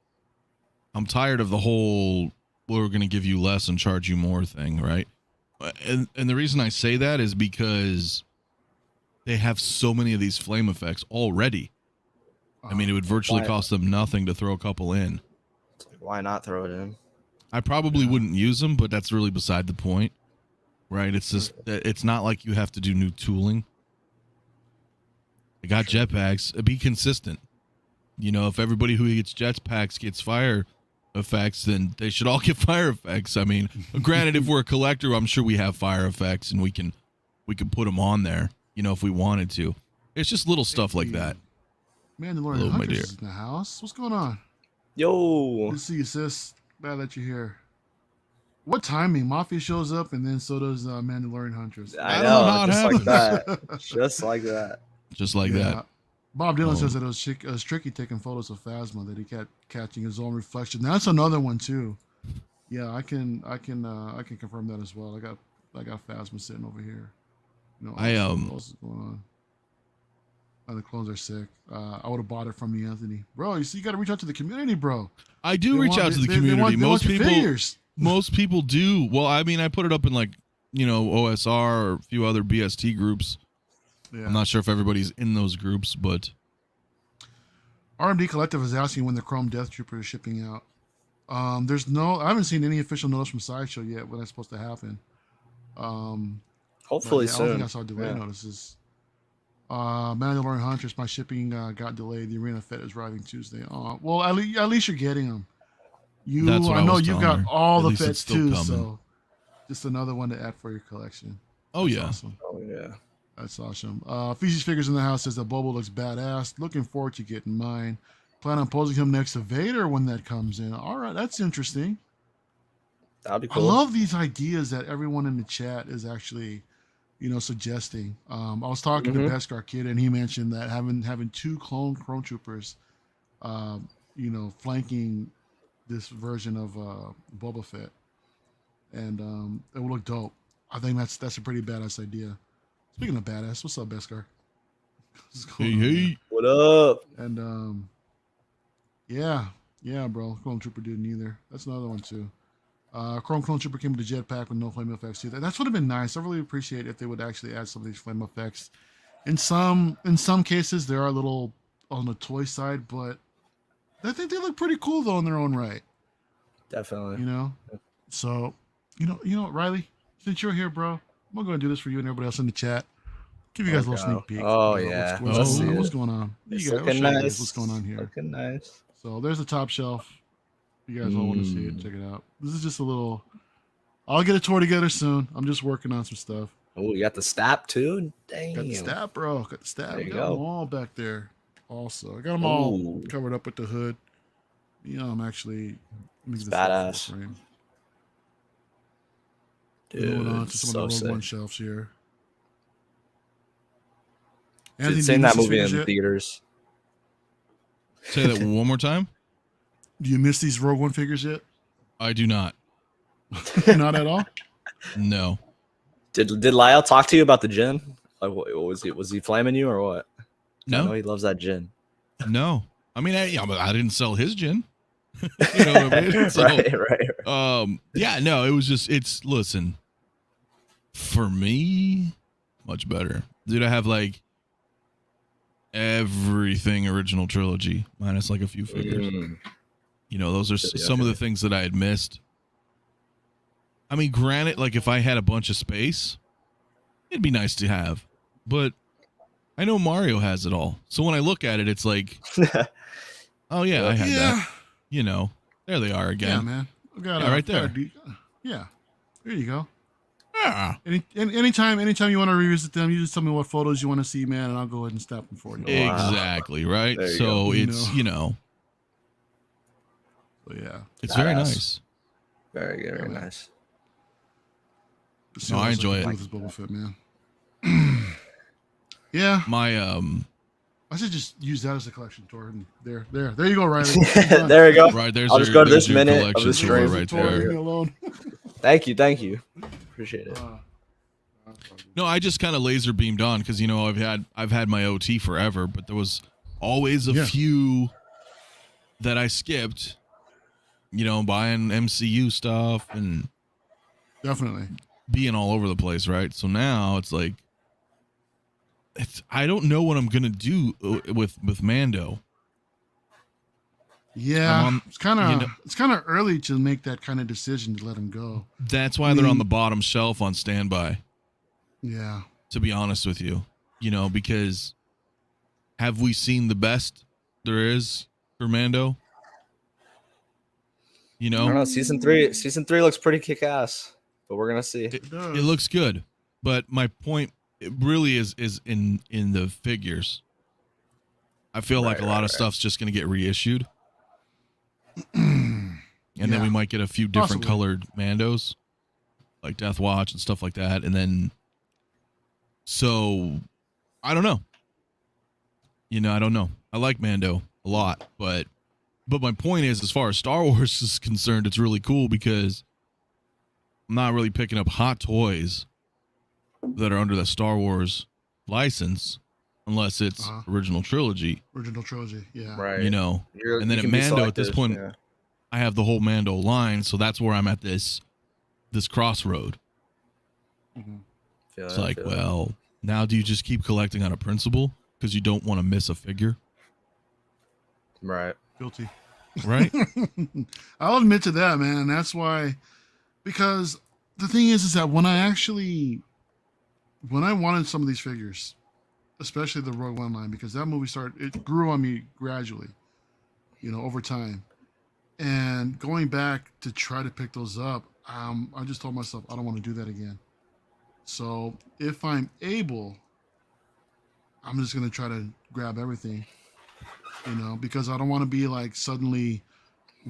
I'm tired of the whole we're going to give you less and charge you more thing, right? And the reason I say that is because they have so many of these flame effects already. I mean, it would virtually cost them nothing to throw a couple in. Why not throw it in? I probably wouldn't use them, but that's really beside the point, right? It's just, it's not like you have to do new tooling. They got jetpacks. Be consistent. You know, if everybody who gets jetpacks gets fire effects, then they should all get fire effects. I mean, granted, if we're a collector, I'm sure we have fire effects and we can put them on there, you know, if we wanted to. It's just little stuff like that. Mandalorian Hello, my Hunters dear. is in the house. What's going on? Yo. Good to see you, sis. Glad that you're here. What timing? Mafia shows up, and then so does Mandalorian Hunters. I don't know know, how it just like happens. that. Just like that. Just like that. Bob Dylan Oh. says that it was tricky taking photos of Phasma, that he kept catching his own reflection. That's another one too. Yeah, I can confirm that as well. I got Phasma sitting over here. You know, what else is going on? Oh, the clones are sick. I would have bought it from you, Anthony. Bro, you see, you got to reach out to the community, bro. I do reach out to the community. Most people do. Well, I mean, I put it up in like, you know, OSR or a few other BST groups. Yeah. I'm not sure if everybody's in those groups, but RMD Collective is asking when the Chrome Death Trooper is shipping out. I haven't seen any official notice from Sideshow yet when that's supposed to happen. Hopefully I don't soon. think I saw delay notices. Mandalorian Hunters, my shipping got delayed. The Arena Fett is arriving Tuesday. Well, at least you're getting them. That's what I know was you've telling got her. all At the least it's Fets still too, coming. so just another one to add for your collection. oh That's yeah. awesome. Oh yeah. That's awesome. Feces Figures in the house says that Boba looks badass. Looking forward to getting mine. Plan on posing him next to Vader when that comes in. All right, that's interesting. That'd be I cool. love these ideas that everyone in the chat is actually, you know, suggesting. I was talking to Beskar Kid, and he mentioned that having two clone troopers, you know, flanking this version of Boba Fett, and it will look dope. I think that's a pretty badass idea. Speaking of badass, what's up, Beskar? What's going on, man? Hey. What up? And yeah, bro. Clone Trooper didn't either. That's another one too. Clone Trooper came with the jetpack with no flame effects too. That's would have been nice. I really appreciate if they would actually add some of these flame effects. In some cases, they are a little on the toy side, but I think they look pretty cool though in their own right. Definitely. You know. So, you know what, Riley? Since you're here, bro, I'm gonna do this for you and everybody else in the chat. Give you guys a little sneak peek. Oh, of yeah. what's going on? It's You guys, looking I'll show you guys nice. what's going on here? Looking nice. So there's the top shelf. You guys all want to see it? Check it out. This is just a little. I'll get a tour together soon. I'm just working on some stuff. Oh, you got the stap too? Dang. Got the stab, bro. Got the stab. There I you got go. them all back there. Also, I got them all Ooh. covered up with the hood. You know, I'm actually. It's badass. Moving on Dude, to some so of the Rogue One sick. shelves here. Dude, Anthony, seeing do you that miss these movie figures in yet? theaters. Say that one more time. Do you miss these Rogue One figures yet? I do not. Not at all. No. Did Lyle talk to you about the gin? Like, what, was he flaming you or what? I know No. he loves that gin. No. I mean, I didn't sell his gin. You know what I mean? So, right. yeah, no, it was just, listen, for me, much better. Dude, I have like everything original trilogy, minus like a few figures. You know, those are some of the things that I had missed. I mean, granted, like if I had a bunch of space, it'd be nice to have, but I know Mario has it all. So when I look at it, it's like, oh yeah, I had that. You know, there they are again. Yeah, man. I've got right there. Yeah, there you go. Yeah. Anytime you want to revisit them, you just tell me what photos you want to see, man, and I'll go ahead and snap them for you. Exactly, right? There you So go. it's, you know, So yeah, it's very Badass. nice. Very good, very nice. Let's see No, what I else enjoy can it. do with this Boba Fett, man. Yeah, My I should just use that as a collection tour. And there you go, Riley. There we go. right there's I'll just go to there's this your minute of collection the tour stream. right Tour, leave me there. alone. Thank you. Appreciate it. No, I just kind of laser beamed on because I've had my OT forever, but there was always a few that I skipped. Buying MCU stuff and Definitely being all over the place, right? So now it's like, I don't know what I'm gonna do with Mando. Yeah, it's kind of early to make that kind of decision to let him go. That's why they're on the bottom shelf on standby. Yeah. To be honest with you, because have we seen the best there is for Mando? I don't know. Season three looks pretty kick-ass, but we're gonna see. It looks good, but my point really is in the figures. I feel like a lot of stuff's just gonna get reissued, and then we might get a few different colored Mandos, like Death Watch and stuff like that, and then. So, I don't know. I don't know. I like Mando a lot, but my point is, as far as Star Wars is concerned, it's really cool because I'm not really picking up hot toys that are under the Star Wars license unless it's original trilogy. Original trilogy, yeah. Right. And then at Mando, at this point, I have the whole Mando line, so that's where I'm at this crossroad. Mm-hmm. It's like, well, now do you just keep collecting out of principle because you don't want to miss a figure? Right. Guilty. Right? I'll admit to that, man. That's why, because the thing is that when I wanted some of these figures, especially the Rogue One line, because that movie it grew on me gradually, over time. And going back to try to pick those up, I just told myself, I don't want to do that again. So if I'm able, I'm just going to try to grab everything, because I don't want to be like suddenly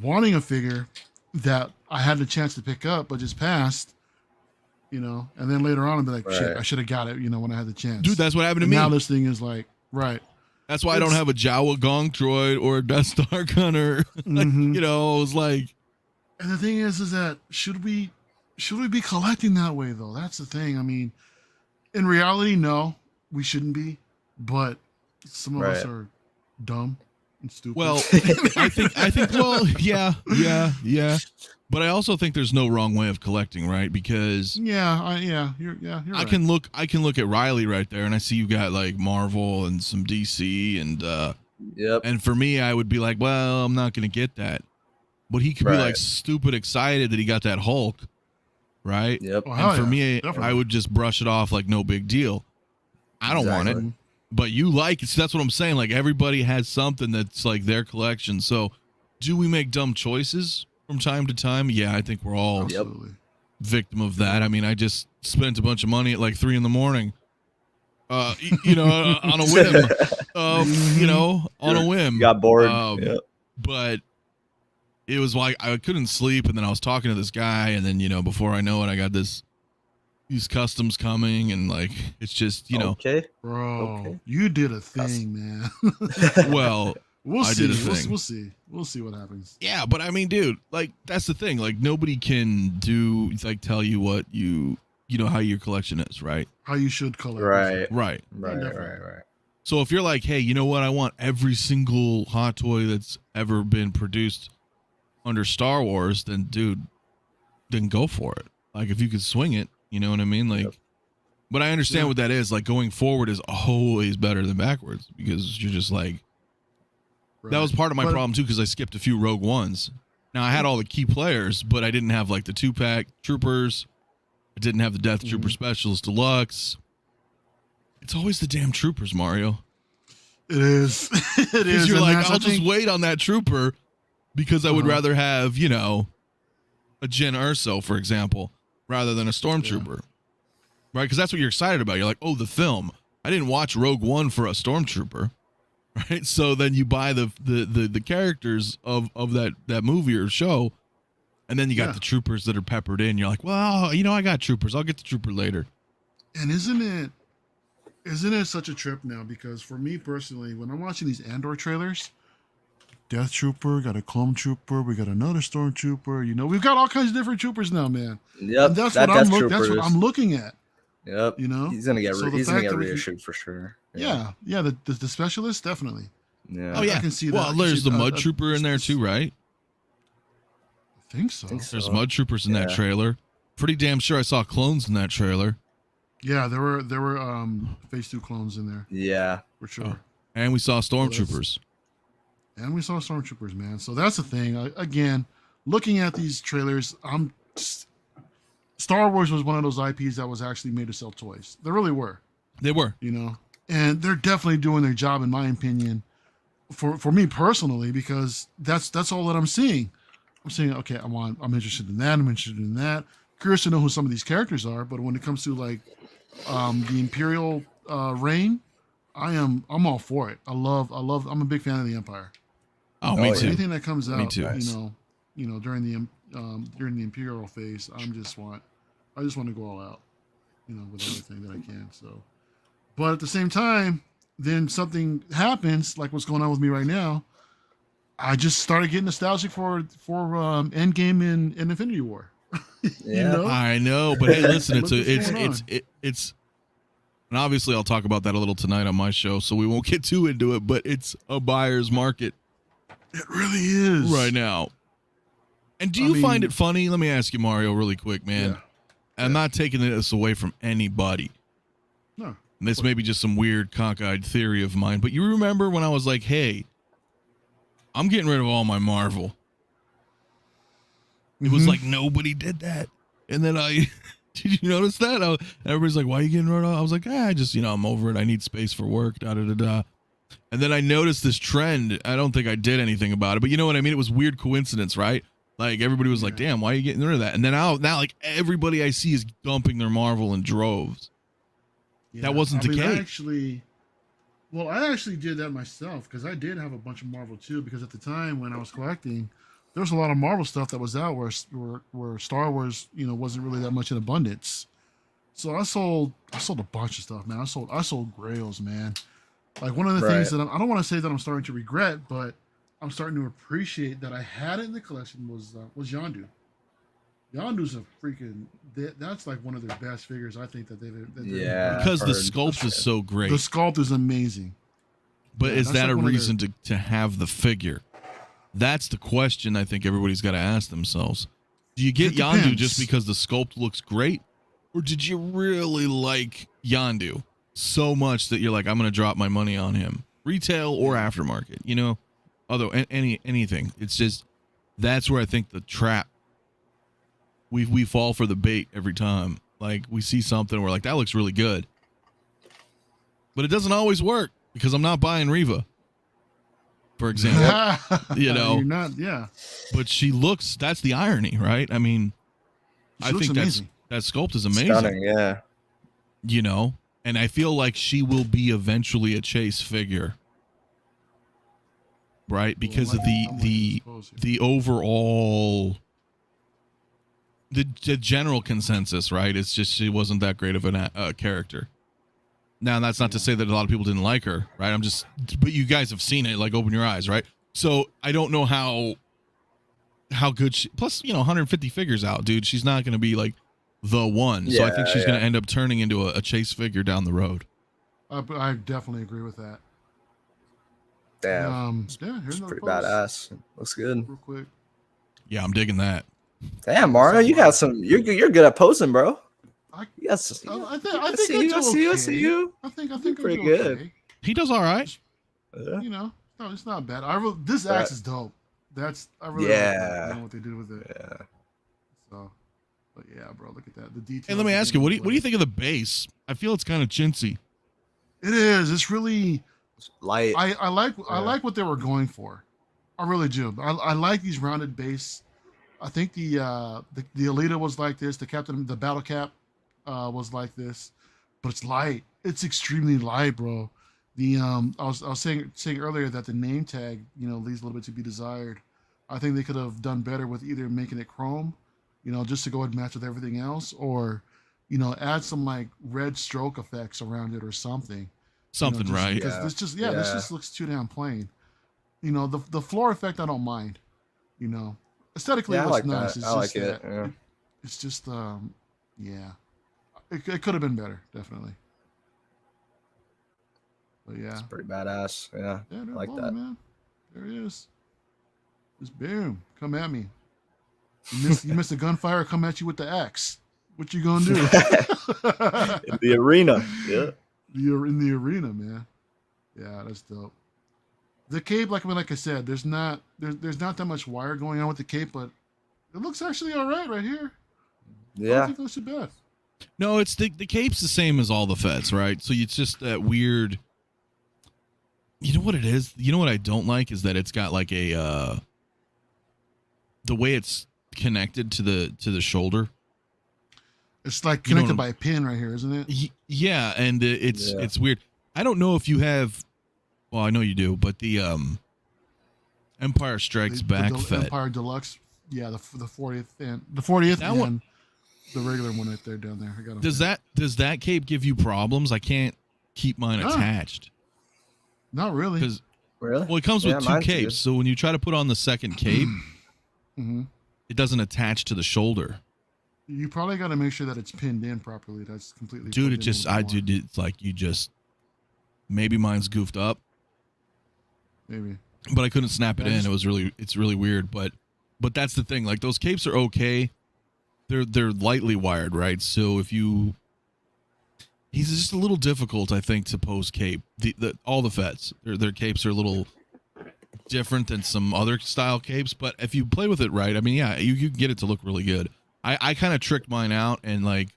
wanting a figure that I had the chance to pick up, but just passed, and then later on I'll be like, shit, I should have got it, when I had the chance. Dude, that's what happened to me. Now this thing is like, right. That's why I don't have a Jawa Gong droid or a Death Star gunner. Mm-hmm. I was like. And the thing is that should we be collecting that way though? That's the thing. I mean, in reality, no, we shouldn't be, but some of us are dumb and stupid. Well, I think, well, yeah. But I also think there's no wrong way of collecting, right? Because you're right. I can look at Riley right there, and I see you got like Marvel and some DC, and and for me, I would be like, well, I'm not gonna get that, but he could be like stupid excited that he got that Hulk, right? Yep. Oh, and for me, definitely. I would just brush it off like no big deal. I don't want it, but you like it. So that's what I'm saying. Like everybody has something that's like their collection. So do we make dumb choices from time to time? Yeah, I think we're all victim of that. I mean, I just spent a bunch of money at like 3 a.m. on a whim. On a whim. Got bored. But it was like I couldn't sleep, and then I was talking to this guy, and then before I know it, I got these customs coming, and like it's just Okay, bro, you did a thing, man. Well. We'll I see. did a thing. We'll see what happens. Yeah, but I mean, dude, like that's the thing. Like nobody can tell you what how your collection is, right? How you should collect. Right. So if you're like, hey, you know what? I want every single hot toy that's ever been produced under Star Wars, then dude, then go for it. Like if you could swing it, you know what I mean? Like, but I understand what that is. Like going forward is always better than backwards because you're just like. That was part of my problem too, because I skipped a few Rogue Ones. Now I had all the key players, but I didn't have like the 2-pack troopers. I didn't have the Death Trooper Specials Deluxe. It's always the damn troopers, Mario. It is. It is. You're like, I'll just wait on that trooper because I would rather have, a Jyn Erso, for example, rather than a Stormtrooper. Right? Because that's what you're excited about. You're like, oh, the film. I didn't watch Rogue One for a Stormtrooper. Right, so then you buy the characters of that movie or show, and then you got the troopers that are peppered in. You're like, well, I got troopers. I'll get the trooper later. And isn't it such a trip now? Because for me personally, when I'm watching these Andor trailers, Death Trooper, got a Clone Trooper, we got another Stormtrooper. You know, we've got all kinds of different troopers now, man. Yep, And that's that what I'm Death look. Trooper That's what is- I'm looking at. Yep, You know, he's gonna get So the he's gonna fact get that we can- reissued for sure. Yeah, the specialist definitely. Yeah. Oh yeah. I can see well, that. I can there's see the that. Mud Trooper in there too, right? I think so. There's So, Mud Troopers in that yeah. trailer. Pretty damn sure I saw clones in that trailer. Yeah, there were Phase 2 clones in there Yeah. for sure. Oh. And we saw that's- Stormtroopers. And we saw Stormtroopers, man. So that's the thing. Again, looking at these trailers, Star Wars was one of those IPs that was actually made to sell toys. They really were, They were. you know. And they're definitely doing their job, in my opinion, for me personally, because that's all that I'm seeing. I'm saying, okay, I'm interested in that. I'm interested in that. Curious to know who some of these characters are. But when it comes to like the Imperial reign, I'm all for it. I'm a big fan of the Empire. Oh, Oh, me yeah. too. Anything that comes out, too. Nice. you know, during the Imperial phase, I just want to go all out, you know, with everything that I can. So, but at the same time, then something happens, like what's going on with me right now. I just started getting nostalgic for Endgame and Infinity War. You Yeah. know? I know, but hey, listen, Look what's going on. it's, and obviously I'll talk about that a little tonight on my show, so we won't get too into it. But it's a buyer's market It really is right now. And do I you find mean- it funny? Let me ask you, Mario, really quick, man. Yeah. I'm not taking this away from anybody. No. And this may be just some weird cockeyed theory of mine, but you remember when I was like, hey, I'm getting rid of all my Marvel. It was Mhm. like nobody did that. And then did you notice that? Everybody's like, why are you getting rid of it? I was like, I just, I'm over it. I need space for work, da-da-da-da. And then I noticed this trend. I don't think I did anything about it, but you know what I mean? It was weird coincidence, right? Like everybody was like, damn, why are you getting rid of that? And then now like everybody I see is dumping their Marvel in droves. Yeah, That wasn't the I case. I actually did that myself because I did have a bunch of Marvel too. Because at the time when I was collecting, there was a lot of Marvel stuff that was out where Star Wars, wasn't really that much in abundance. So I sold a bunch of stuff, man. I sold Grails, man. Like one of the things that I don't want to say that I'm starting to regret, but I'm starting to appreciate that I had it in the collection was Yondu. Yondu's a freaking. That's like one of their best figures. I think that they've. Yeah. Because the heard. sculpt is so great. The sculpt is amazing. But Yeah, is that's that like a one of reason to have the figure? That's the question I think everybody's got to ask themselves. Do you get It Yondu depends. just because the sculpt looks great? Or did you really like Yondu so much that you're like, I'm going to drop my money on him? Retail or aftermarket, Although anything. It's just, that's where I think the trap, we fall for the bait every time. Like we see something, we're like, that looks really good. But it doesn't always work because I'm not buying Reva, for example. You're know. not. Yeah. But she looks, that's the irony, right? I mean, She I looks think amazing. that sculpt is amazing, Stunning, yeah. And I feel like she will be eventually a chase figure, right? Because of the overall, the general consensus, right? It's just she wasn't that great of a character. Now, that's not to say that a lot of people didn't like her, right? But you guys have seen it, like open your eyes, right? So I don't know how good she, plus, 150 figures out, dude. She's not going to be like the one. So I think she's going to end up turning into a chase figure down the road. I definitely agree with that. Damn. Yeah, here's It's another pretty post. badass. Looks good. Real quick. Yeah, I'm digging that. Damn, Mario, you got some. You're good at posing, bro. You got some, I think I see you. I see you. I think I pretty do good. okay. He does all right. Yeah. No, it's not bad. This Right. axe is dope. I really like that, what they did with it. Yeah. So, but yeah, bro, look at that. The details. Hey, let me ask you, what do you think of the base? I feel it's kind of chintzy. It is. It's really. Light. I like what they were going for. I really do. I like these rounded base. I think the Alita was like this. The Battle Cap was like this, but it's light. It's extremely light, bro. I was saying earlier that the name tag leaves a little bit to be desired. I think they could have done better with either making it chrome, just to go and match with everything else, or add some like red stroke effects around it or something. Something, right? Because this just looks too damn plain. You know, the floor effect I don't mind. You know, aesthetically Yeah, I it looks like nice. that. It's I just like it. that Yeah. it's just yeah, it could have been better, definitely. But yeah, It's pretty badass. Yeah, yeah, I dude, like love it, that. man. There he is. Just boom, come at me. You missed a gunfire. Come at you with the axe. What you gonna do? In the arena. Yeah. You're in the arena, man. Yeah, that's dope. The cape, like I said, there's not that much wire going on with the cape, but it looks actually all right here. I don't Yeah. think it looks too bad. No, it's the cape's the same as all the Fets, right? So it's just that weird. You know what it is? You know what I don't like is that it's got like a the way it's connected to the shoulder. It's like You know connected what by a pin right here, isn't it? Yeah, and Yeah. it's weird. I don't know if you have. Well, I know you do, but the Empire Strikes Back Fet. Empire Deluxe. Yeah, the 40th and the 40th That and one- the regular one right there down there. I got 'em Does here. that cape give you problems? I can't keep mine No. attached Not really. because Really? well, it comes Yeah, with two mine's capes. good. So when you try to put on the second cape, Hmm. it doesn't attach to the shoulder. You probably got to make sure that it's pinned in properly. That's completely. Dude, plugged it in just a little I more. dude, it's like you just maybe mine's goofed up, Maybe. but I couldn't snap it Yeah, in. just- It's really weird, but that's the thing. Like those capes are okay. They're lightly wired, right? So if you he's just a little difficult, I think, to pose cape. All the Fets, their capes are a little different than some other style capes, but if you play with it right, I mean, yeah, you can get it to look really good. I kind of tricked mine out, and like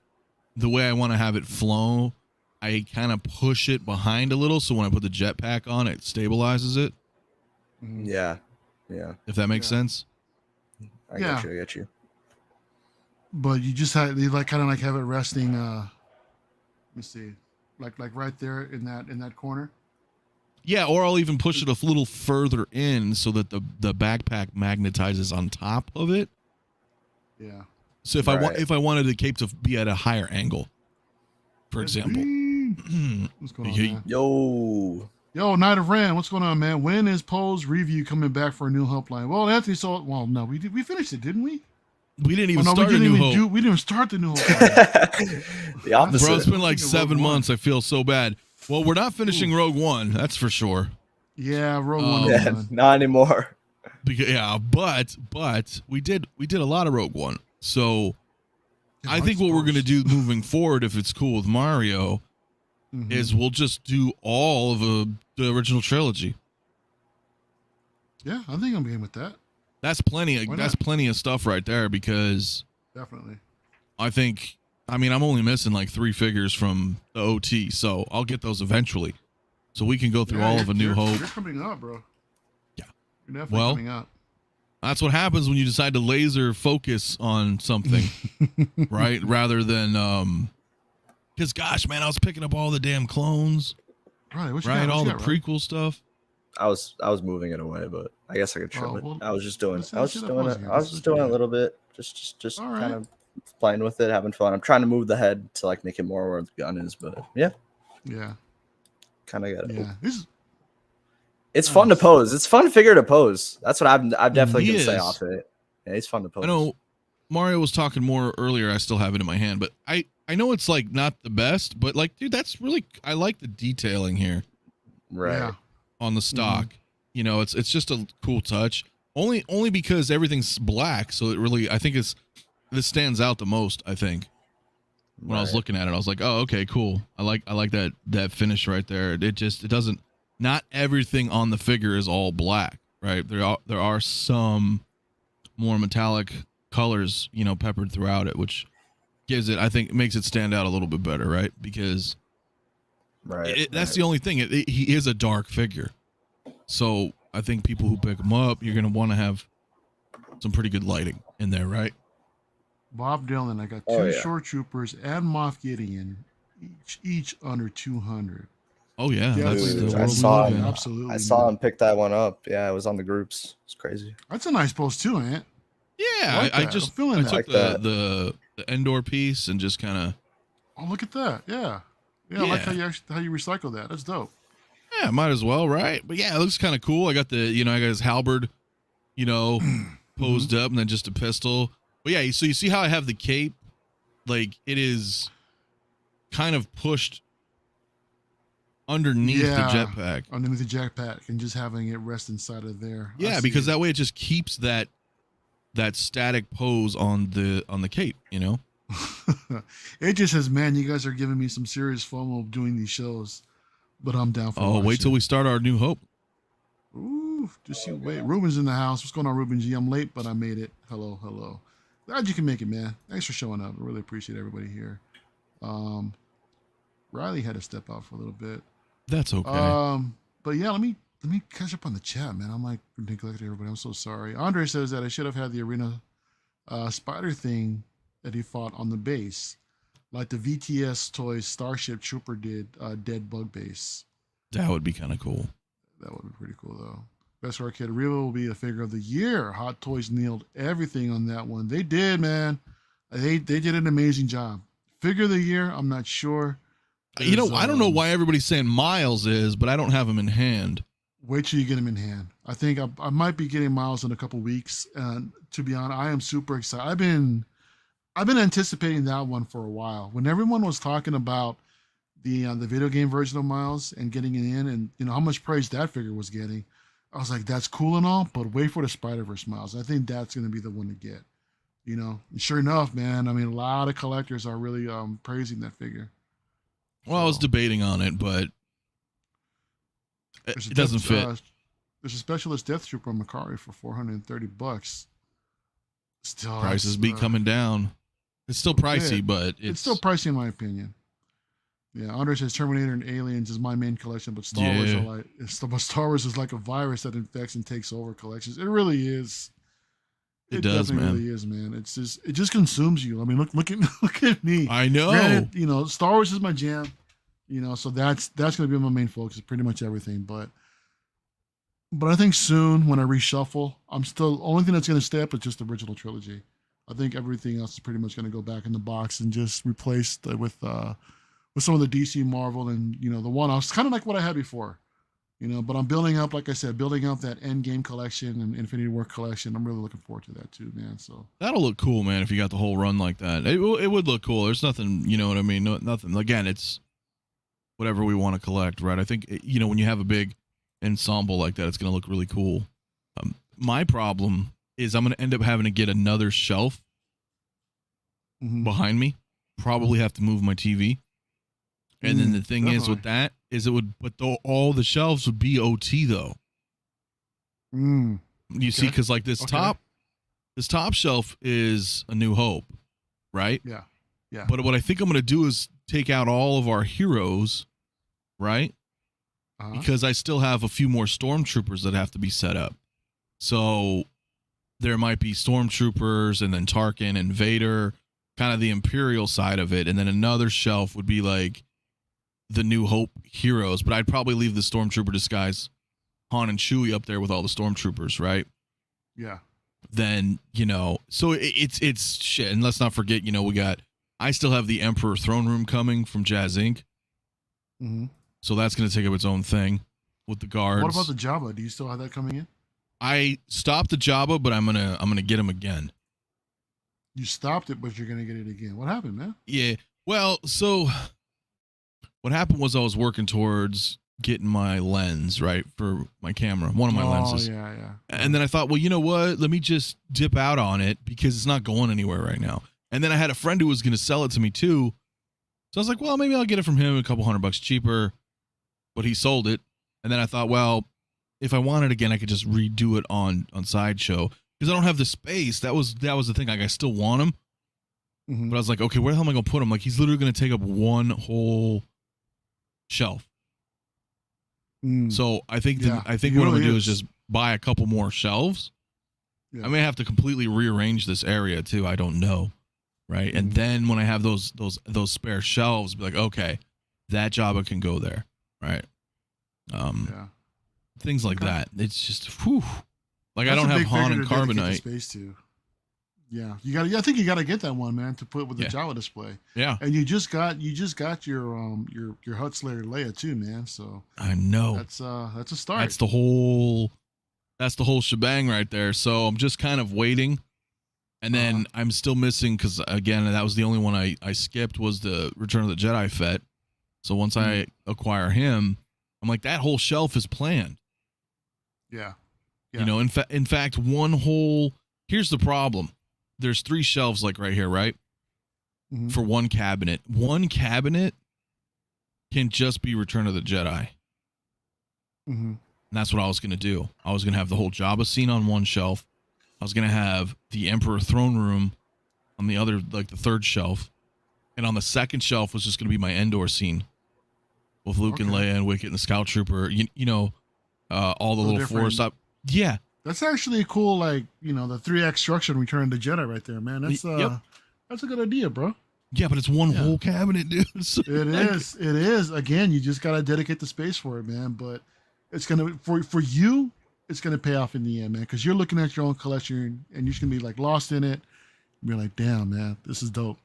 the way I want to have it flow, I kind of push it behind a little, so when I put the jetpack on, it stabilizes it. Mhm. Yeah. Yeah. If that makes Yeah. sense. I Yeah. get you. I get you. But you just have you kind of have it resting. Let me see, like right there in that corner. Yeah, or I'll even push it a little further in so that the backpack magnetizes on top of it. Yeah. So if Right. if I wanted the cape to be at a higher angle, for example. What's going on, Yeah. man? Yo. Night of Ran, what's going on, man? When is Poe's review coming back for a new helpline? Well, Anthony no, we finished it, didn't we? We didn't even Oh, no, start we a didn't new even hope. we didn't even start the new helpline. The opposite. Bro, it's been like Speaking of 7 Rogue One. months. I feel so bad. Well, we're not finishing Rogue One, that's for sure. Yeah, Rogue One. Yeah, Done. not anymore. Because, yeah, but we did a lot of Rogue One. So Yeah, I think what we're gonna suppose. do moving forward, if it's cool with Mario, Mhm. is we'll just do all of the original trilogy. Yeah, I think I'm game with that. That's plenty Why of not? plenty of stuff right there because Definitely. I mean I'm only missing like 3 figures from the OT, so I'll get those eventually. So we can go through Yeah, all of A New you're Hope. You're coming up, bro. Yeah. You're definitely Well, coming up. That's what happens when you decide to laser focus on something, right? Rather than because gosh, man, I was picking up all the damn clones, Right. What you right? got? All What the you got, right? prequel stuff. I was moving it away, but I guess I could trim Oh, it. well, I was just doing. let's I was see just that doing pose it. again. I was Let's just look doing at a it. little bit. Just All kind right. of playing with it, having fun. I'm trying to move the head to like make it more where the gun is, but yeah, Yeah. kind of got it. Yeah. This is It's fun to Nice. pose. It's fun figure to pose. That's what I'm definitely He gonna say is. off it. Yeah, he's fun to pose. I know Mario was talking more earlier. I still have it in my hand, but I know it's like not the best, but like, dude, that's really I like the detailing here Right. Yeah. on the stock. You know, it's just a cool touch. Only because everything's black, so it really I think this stands out the most. I think when I was Right. looking at it, I was like, oh, okay, cool. I like that finish right there. It doesn't. Not everything on the figure is all black, right? There are some more metallic colors, you know, peppered throughout it, which gives it, I think, makes it stand out a little bit better, right? Because Right. that's the only thing. He is a dark figure, so I think people who pick him up, you're gonna want to have some pretty good lighting in there, right? Bob Dylan. I got two Oh, yeah. short troopers and Moff Gideon, each under 200. Oh yeah, Yeah, that's dude, the I world we saw live him. in. Absolutely. I saw man. him pick that one up. Yeah, it was on the groups. It's crazy. That's a nice pose too, Ant. Yeah, I like I that. just I'm feeling I that. took Like that. the Endor piece and just kind of Oh, look at that. Yeah. Yeah. I like Yeah. how you recycle that. That's dope. Yeah, might as well, right? But yeah, it looks kind of cool. I got I got his halberd, posed up, and then just a pistol. But yeah, so you see how I have the cape? Like, it is kind of pushed underneath the jetpack. Underneath the jetpack, and just having it rest inside of there. Yeah, because that way it just keeps that static pose on the cape, It just says, man, you guys are giving me some serious FOMO doing these shows, but I'm down for it. Oh, wait till we start our New Hope. Ooh, just you wait. Ruben's in the house. What's going on, Ruben G? I'm late, but I made it. Hello. Glad you can make it, man. Thanks for showing up. I really appreciate everybody here. Riley had to step out for a little bit. That's okay. But yeah, let me catch up on the chat, man. I'm like neglecting everybody. I'm so sorry. Andre says that I should have had the arena spider thing that he fought on the base, like the VTS toys Starship Trooper did, Dead Bug Base. That would be kind of cool. That would be pretty cool, though. Best Arcade Revo will be a figure of the year. Hot Toys nailed everything on that one. They did, man. They did an amazing job. Figure of the year, I'm not sure. I don't know why everybody's saying Miles is, but I don't have him in hand. Wait till you get him in hand. I think I might be getting Miles in a couple weeks. And to be honest, I am super excited. I've been anticipating that one for a while. When everyone was talking about the video game version of Miles and getting it in, and how much praise that figure was getting, I was like, that's cool and all, but wait for the Spider-Verse Miles. I think that's going to be the one to get. And sure enough, man. I mean, a lot of collectors are really praising that figure. Well, I was debating on it, but it doesn't fit. There's a Specialist Death Trooper on Macari for $430. Still, prices be coming down. It's still pricey, but it's still pricey in my opinion. Yeah, Andre says Terminator and Aliens is my main collection, but Star Wars is like a virus that infects and takes over collections. It really is. It does, man. Really is, man. It just consumes you. I mean, look at me. I know. Granted, Star Wars is my jam. So that's going to be my main focus, pretty much everything. But I think soon when I reshuffle, only thing that's going to stay up is just the original trilogy. I think everything else is pretty much going to go back in the box and just replaced with some of the DC Marvel and the one-offs, kind of like what I had before. But I'm building up, like I said, that Endgame collection and Infinity War collection. I'm really looking forward to that too, man. So that'll look cool, man. If you got the whole run like that, it would look cool. There's nothing, you know what I mean? No, nothing. Again, it's whatever we want to collect, right? I think when you have a big ensemble like that, it's going to look really cool. My problem is I'm going to end up having to get another shelf behind me. Probably have to move my TV. And then the thing is with that is all the shelves would be OT though. You see, because like this top shelf is A New Hope, right? Yeah. But what I think I'm going to do is take out all of our heroes, right? Because I still have a few more stormtroopers that have to be set up. So there might be stormtroopers and then Tarkin and Vader, kind of the Imperial side of it. And then another shelf would be like the New Hope heroes, but I'd probably leave the stormtrooper disguise Han and Chewie up there with all the stormtroopers, right? Yeah. Then, so it's shit. And let's not forget, I still have the Emperor throne room coming from Jazz Inc. So that's going to take up its own thing with the guards. What about the Jabba? Do you still have that coming in? I stopped the Jabba, but I'm gonna get him again. You stopped it, but you're gonna get it again. What happened, man? Yeah. Well, so what happened was I was working towards getting my lens right for my camera, one of my lenses. Yeah. And then I thought, well, you know what? Let me just dip out on it because it's not going anywhere right now. And then I had a friend who was going to sell it to me too. So I was like, well, maybe I'll get it from him a couple $100 cheaper, but he sold it. And then I thought, well, if I want it again, I could just redo it on Sideshow because I don't have the space. That was the thing. Like, I still want him, but I was like, okay, where the hell am I going to put him? Like, he's literally going to take up one whole shelf. So I think what I'm going to do is just buy a couple more shelves. Yeah. I may have to completely rearrange this area too. I don't know. Right. And then when I have those spare shelves, be like, okay, that Jabba can go there. Right. Things like that. It's just, whew. Like, that's I don't have Han and Carbonite. Space to. Yeah, you got. I think you got to get that one, man, to put with the Yeah. Jawa display. Yeah, And you just got your Hut Slayer Leia too, man. So I know. that's a start. That's the whole shebang right there. So I'm just kind of waiting. And then I'm still missing because, again, that was the only one I skipped was the Return of the Jedi Fett. So once I acquire him, I'm like, that whole shelf is planned. Yeah. You know, in fact, here's the problem. There's 3 shelves like right here, right? Mm-hmm. For one cabinet. One cabinet can just be Return of the Jedi. Mm-hmm. And that's what I was going to do. I was going to have the whole Jabba scene on one shelf. I was going to have the Emperor throne room on the other, like the 3rd shelf. And on the 2nd shelf was just going to be my Endor scene with Luke and Leia and Wicket and the Scout Trooper. You know, all the little force up. Yeah. That's actually a cool, like, you know, the 3X structure in Return of the Jedi right there, man. That's that's a good idea, bro. Yeah, but it's one whole cabinet, dude. So it is. Again, you just got to dedicate the space for it, man. But it's going to, for you, it's going to pay off in the end, man. Because you're looking at your own collection and you're just going to be, like, lost in it. You're like, damn, man, this is dope.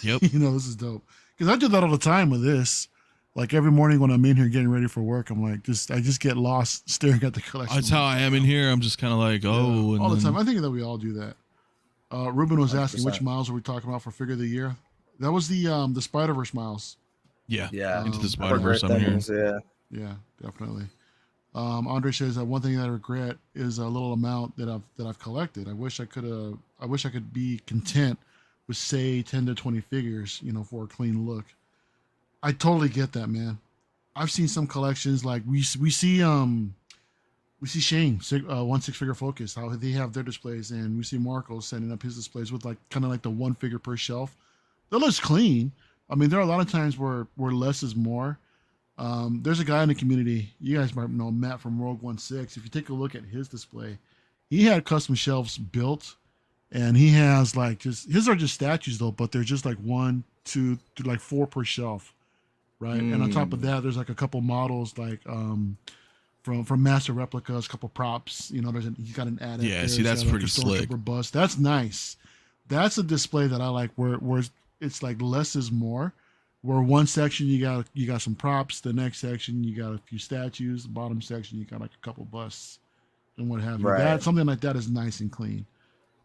Yep. You know, this is dope. Because I do that all the time with this. Like every morning when I'm in here getting ready for work, I'm like, I just get lost staring at the collection. That's how I am in here. I'm just kind of like, all the time. I think that we all do that. Ruben was 100%. Asking which miles are we talking about for figure of the year. That was the Spider-Verse miles. Yeah. Into the Spider-Verse. I'm here. Yeah, definitely. Andre says that one thing that I regret is a little amount that I've collected. I wish I could be content with say 10 to 20 figures, you know, for a clean look. I totally get that, man. I've seen some collections like we see Shane 1/6 Figure Focus, how they have their displays, and we see Marco setting up his displays with like kind of like the 1 figure per shelf. That looks clean. I mean, there are a lot of times where less is more. There's a guy in the community, you guys might know Matt from Rogue 16. If you take a look at his display, he had custom shelves built, and he has like his are just statues though, but they're just like 1, 2, to like 4 per shelf. Right. And on top of that, there's like a couple models like from Master Replicas, a couple props. You know, he's got an ad. Yeah, see, that's pretty slick. Bust. That's nice. That's a display that I like where it's like less is more. Where one section you got some props, the next section you got a few statues, the bottom section you got like a couple busts and what have you. Right. That something like that is nice and clean.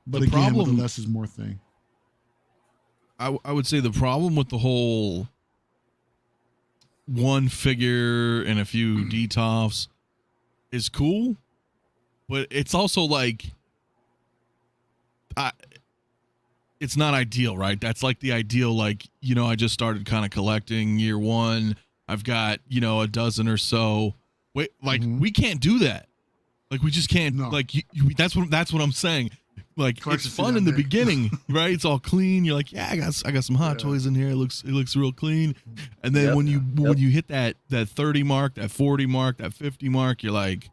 But the again, problem, with the less is more thing. I would say the problem with the whole 1 figure and a few DTOFs is cool, but it's also like it's not ideal, right? That's like the ideal, like, you know, I just started kind of collecting year 1. I've got, you know, a dozen or so. Wait, like we can't do that. Like we just can't. No. Like that's what I'm saying. Like it's fun in the beginning, right? It's all clean. You're like, yeah, I got some hot toys in here. It looks real clean. And then when you hit that 30 mark, that 40 mark, that 50 mark, you're like,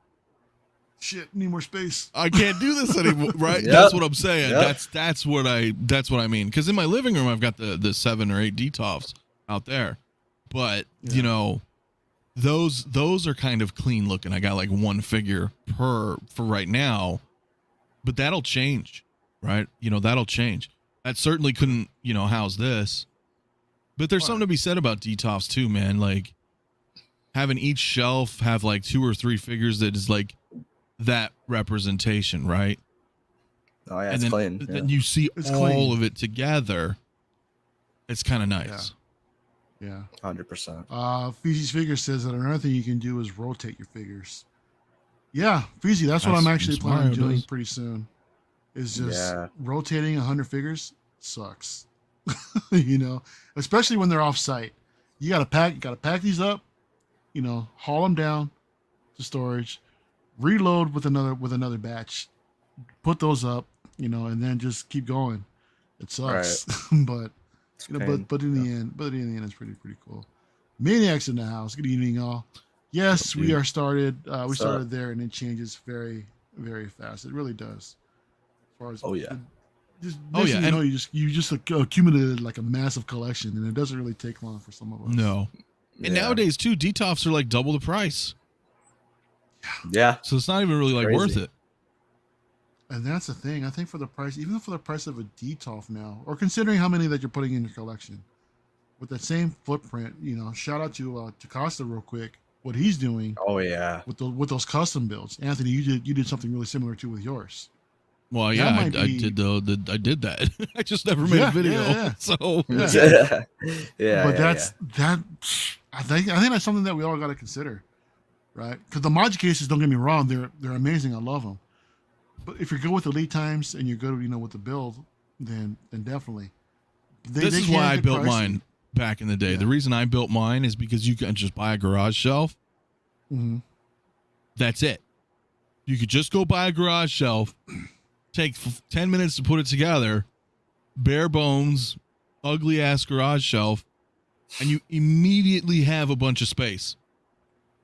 shit, need more space. I can't do this anymore, right? That's what I'm saying. That's what I mean. Because in my living room, I've got the 7 or 8 DTOFs out there, but you know, those are kind of clean looking. I got like 1 figure for right now. But that'll change, right? You know, that'll change. That certainly couldn't, you know, house this. But there's something to be said about DTOFs too, man. Like having each shelf have like 2 or 3 figures that is like that representation, right? Oh yeah, and it's clean. Then you see all of it together. It's kind of nice. Yeah. 100%. Fiji's Figure says that another thing you can do is rotate your figures. Yeah, Fiji, that's what I'm actually planning on doing pretty soon. Is just rotating 100 figures sucks. You know, especially when they're off site. You gotta pack these up, you know, haul them down to storage, reload with another batch, put those up, you know, and then just keep going. It sucks. Right. But you know, but in the end it's pretty cool. Maniacs in the house. Good evening, y'all. Yes, we are started. We started there, and it changes very, very fast. It really does. As far as you just accumulated like a massive collection, and it doesn't really take long for some of us. No, and nowadays too, DTOFs are like double the price. Yeah, so it's not even really like worth it. And that's the thing. I think for the price, even for the price of a DTOF now, or considering how many that you're putting in your collection, with that same footprint, shout out to Costa real quick. What he's doing Oh yeah. with those custom builds, Anthony, you did something really similar to with yours. Well, That yeah, might I be- did I did that. I just never made a video. Yeah. So Yeah. Yeah. But that I think that's something that we all got to consider, right? Because the Maji cases, don't get me wrong, they're amazing. I love them. But if you're good with the lead times and you're good, with the build, then definitely. this is can why I get built pricey. mine back in the day. Yeah. The reason I built mine is because you can just buy a garage shelf. Mhm. That's it. You could just go buy a garage shelf, take 10 minutes to put it together, bare bones, ugly ass garage shelf, and you immediately have a bunch of space.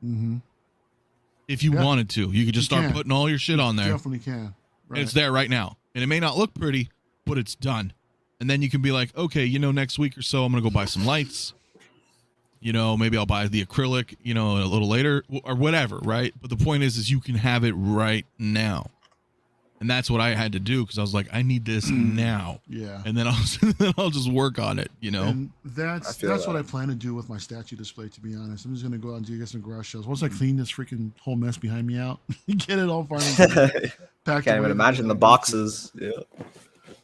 Mm-hmm. If you Yeah. wanted to, you could just You start can. putting all your shit on there. Definitely can. Right. And it's there right now. And it may not look pretty, but it's done. And then you can be like, okay, next week or so, I'm going to go buy some lights. Maybe I'll buy the acrylic, a little later or whatever, right? But the point is you can have it right now. And that's what I had to do because I was like, I need this now. Yeah. And then I'll just work on it, And that's feel what that. I plan to do with my statue display, to be honest. I'm just going to go out and get some garage shells. Once I clean this freaking whole mess behind me out, get it all finally packed Can't away. even imagine the boxes. Yeah.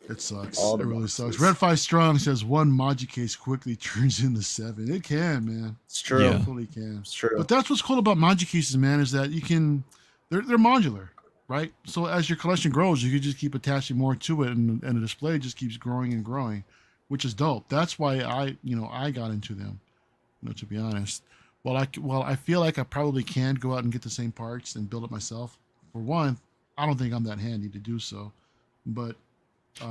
It sucks. All It the really boxes. sucks. Red 5 Strong says one Maji case quickly turns into 7. It can, man. It's true. Yeah. It totally can. It's true. But that's what's cool about Maji cases, man, is that they're modular, right? So as your collection grows, you can just keep attaching more to it, and the display just keeps growing and growing, which is dope. That's why I got into them, to be honest. Well, I feel like I probably can go out and get the same parts and build it myself. For one, I don't think I'm that handy to do so, but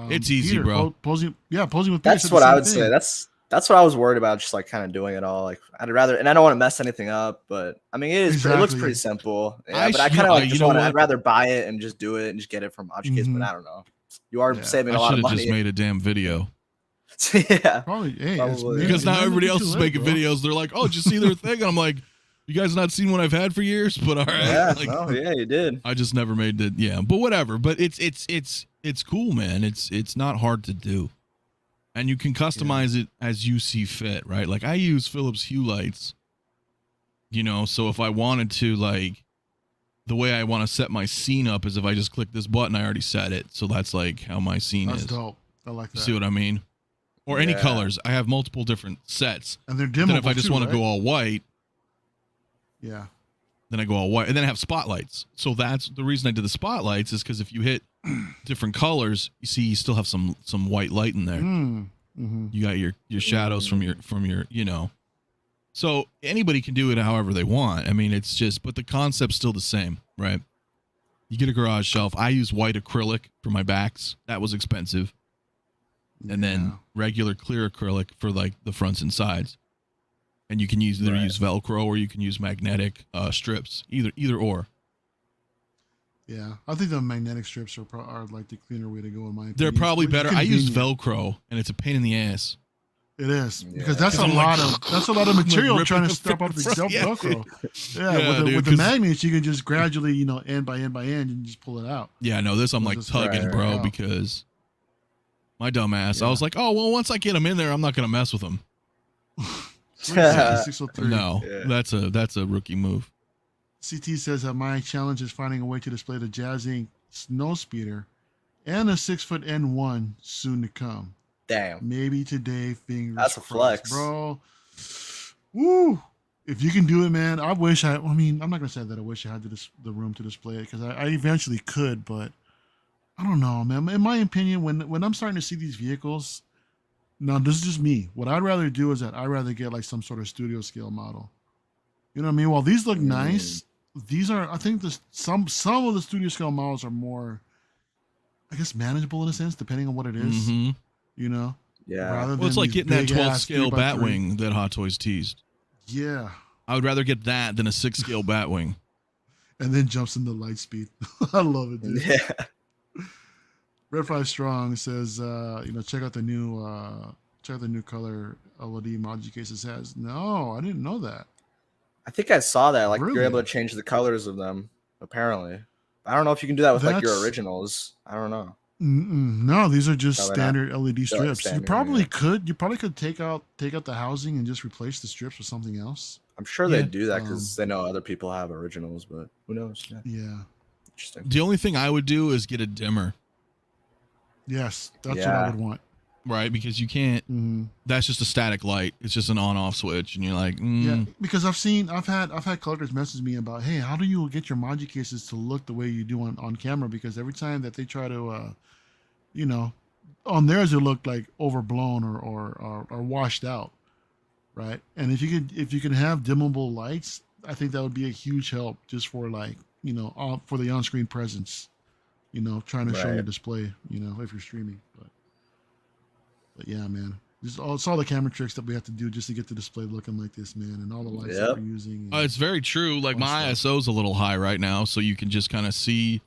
It's easy, Peter, bro. Posing with Peter That's said the what I same would thing. say. That's what I was worried about, just like kind of doing it all. Like I'd rather, and I don't want to mess anything up, but I mean, it looks Exactly. pretty simple. Yeah, I but I should- kind of like you just know want to. what? I'd rather buy it and just do it and just get it from Maji Case. Mhm. But I don't know. You are Yeah. saving a I lot should of have money. just made a damn video. Yeah. Probably, hey, Probably. Because now everybody else is is making videos. They're like, oh, did you see their thing? And I'm like, you guys not seen what I've had for years? But all right. Yeah. Like, No. Yeah. You did. I just never made it. Yeah, but whatever. But it's cool, man. It's not hard to do, and you can customize it as you see fit, right? Like I use Philips Hue lights, so if I wanted to, like, the way I want to set my scene up is if I just click this button, I already set it. So that's like how my scene That's is. dope. I like You that. see what I mean? Or any Yeah. colors. I have multiple different sets. And they're dimmable Then if I just too, want to right? go all white, Yeah. then I go all white, and then I have spotlights. So that's the reason I did the spotlights is because if you hit different colors, you see you still have some white light in there. Mm-hmm. You got your shadows from your. So anybody can do it however they want. I mean, it's just, but the concept's still the same, right? You get a garage shelf. I use white acrylic for my backs. That was expensive. And then regular clear acrylic for like the fronts and sides. And you can either use Velcro or you can use magnetic strips, either or. Yeah, I think the magnetic strips are like the cleaner way to go in my opinion. They're probably It's better. I use convenient. Velcro, and it's a pain in the ass. It is Yeah. because that's 'Cause a I'm lot like, of material ripping trying to the step up the front, yeah. Velcro. Yeah, Yeah, dude, with the 'cause- magnets, you can just gradually, end by end by end, and just pull it out. Yeah, no, this I'm like Just tugging, right, bro, right. because my dumb ass. Yeah. I was like, oh well, once I get them in there, I'm not gonna mess with them. 603. No, Yeah. that's a rookie move. CT says that my challenge is finding a way to display the Jazz Inc. Snow Speeder and a 6-foot N1 soon to come. Damn. Maybe today, fingers That's a crossed, flex. bro. Woo! If you can do it, man, I wish I mean, I'm not going to say that I wish I had the room to display it because I eventually could, but I don't know, man. In my opinion, when I'm starting to see these vehicles, now this is just me. What I'd rather do is that I'd rather get like some sort of studio scale model. You know what I mean? While these look nice, these are, I think some of the studio scale models are more, I guess, manageable in a sense, depending on what it is, Mm-hmm. you know? Yeah. Rather Well, it's than like these getting that 12 big-ass scale 3x3. Batwing that Hot Toys teased. Yeah. I would rather get that than a 6 scale Batwing. And then jumps into light speed. I love it, dude. Yeah. Red 5 Strong says, check out the new color LED Maji cases has. No, I didn't know that. I think I saw that. Like Really? you're able to change the colors of them. Apparently, I don't know if you can do that with like your That's- originals. I don't know. No, these are just Probably not. standard LED They're like strips. You standard, probably yeah. could. You probably could take out the housing and just replace the strips with something else. I'm sure Yeah. they do that because they know other people have originals, but who knows? Yeah. Yeah. Interesting. The only thing I would do is get a dimmer, Yes, that's what Yeah. I would want. right? Because you can't. Hmm. That's just a static light. It's just an on-off switch, and you're like, Yeah, because I've had collectors message me about, hey, how do you get your Moji cases to look the way you do on camera? Because every time that they try to, on theirs it looked like overblown or washed out, right? And if you can have dimmable lights, I think that would be a huge help just for for the on-screen presence, trying to show your Right. display, if you're streaming. But yeah, man. It's all the camera tricks that we have to do just to get the display looking like this, man, and all the lights that Yep. we're using. it's very true. Like Fun my stuff. ISO is a little high right now, so you can just kind of see.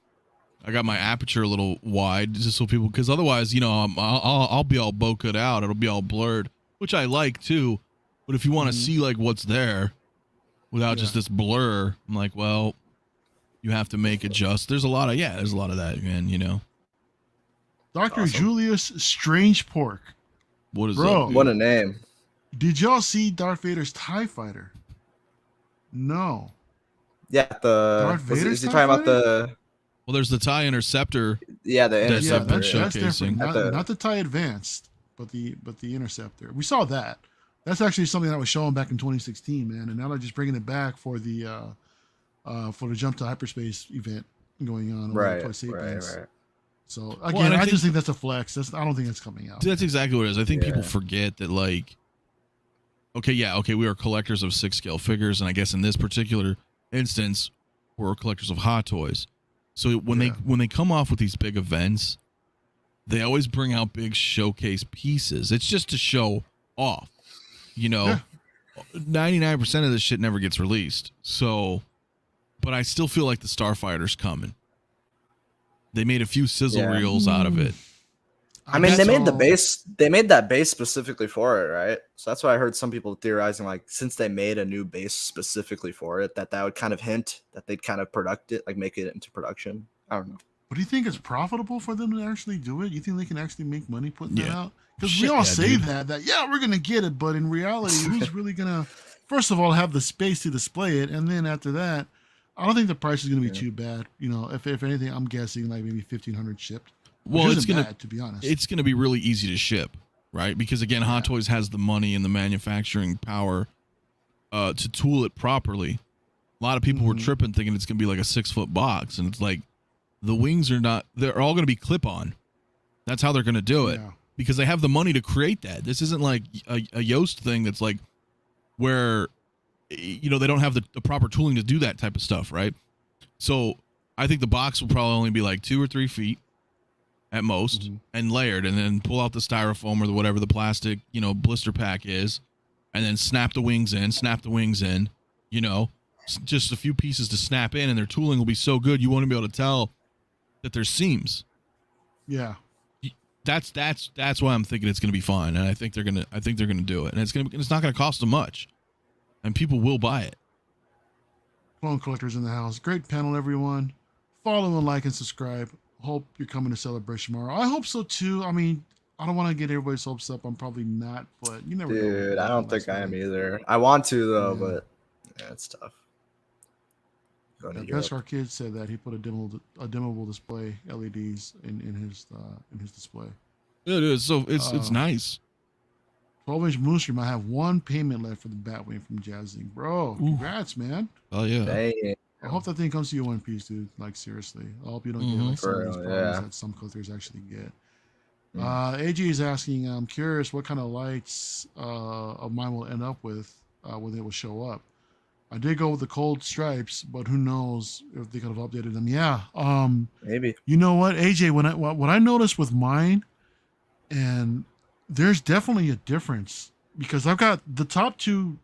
I got my aperture a little wide, just so people, because otherwise, I'll be all bokeh'd out. It'll be all blurred, which I like too. But if you want to Mhm. see like what's there, without just Yeah. this blur, I'm like, well, you have to make adjust. There's a lot of that, man. Dr. Awesome. Julius Strange Pork. What is Bro. up, dude? What a name. Did y'all see Darth Vader's TIE fighter? No. Yeah, Darth is Vader's he TIE talking about fighter? Well, there's the TIE Interceptor. the Yeah, Interceptor interceptor? that's showcasing. different. At Not the- the TIE Advanced, but the Interceptor. We saw that. That's actually something that was shown back in 2016, man. And now they're just bringing it back for the Jump to Hyperspace event going on. Right, Toy Sapiens. right. So and again, I I think- just think that's a flex. I don't think that's coming out. That's exactly what it is. I think people Yeah. forget that, like, okay, we are collectors of 6-scale figures, and I guess in this particular instance, we're collectors of hot toys. So when they come off with these big events, they always bring out big showcase pieces. It's just to show off, 99% of this shit never gets released. So, but I still feel like the Starfighter's coming. They made a few sizzle Yeah. reels out of it. I mean, they made the saw- base. They made that base specifically for it, right? So that's why I heard some people theorizing, like, since they made a new base specifically for it, that would kind of hint that they'd kind of product it, like make it into production. I don't know. But do you think it's profitable for them to actually do it? You think they can actually make money putting that Yeah. out? Because we Shit, all yeah, say dude. that we're gonna get it, but in reality, who's really gonna first of all have the space to display it, and then after that, I don't think the price is gonna be Yeah. too bad. If anything, I'm guessing like maybe 1,500 shipped. Well, Which it's isn't gonna bad, to be honest. it's gonna be really easy to ship, right? Because again, Hot Toys has the money and the manufacturing power to tool it properly. A lot of people were Mhm. tripping thinking it's gonna be like a 6-foot box, and it's like the wings are not. They're all gonna be clip-on. That's how they're gonna do it Yeah. because they have the money to create that. This isn't like a Yoast thing that's like where they don't have the proper tooling to do that type of stuff, right? So I think the box will probably only be like 2 or 3 feet at most, Mhm. and layered, and then pull out the styrofoam or whatever the plastic blister pack is, and then snap the wings in, just a few pieces to snap in, and their tooling will be so good you won't be able to tell that there's seams. Yeah. That's why I'm thinking it's going to be fine, and I think they're gonna do it, and it's not going to cost them much, and people will buy it. Clone collectors in the house. Great panel, everyone. Follow and like and subscribe. Hope you're coming to Celebration tomorrow. I hope so too. I mean, I don't want to get everybody's hopes up. I'm probably not, but you never know. Dude, I don't think I am either. I want to though, Yeah. but yeah, it's tough. Going to Europe. Beskar Kid said that he put a dimmable display LEDs in his display. It is so it's Uh, nice. 12-inch Moose might have one payment left for the Batwing from Jazzing. Bro, congrats, man. Oh yeah. Dang. I hope that thing comes to you in one piece, dude. Like, seriously. I hope you don't get Mhm. like some of these For real, problems yeah. that some collectors actually get. Mm. AG is asking, I'm curious what kind of lights of mine will end up with when they will show up. I did go with the cold stripes, but who knows if they could have updated them. Yeah. Maybe. You know what, AJ, what I noticed with mine, and there's definitely a difference because I've got the top 2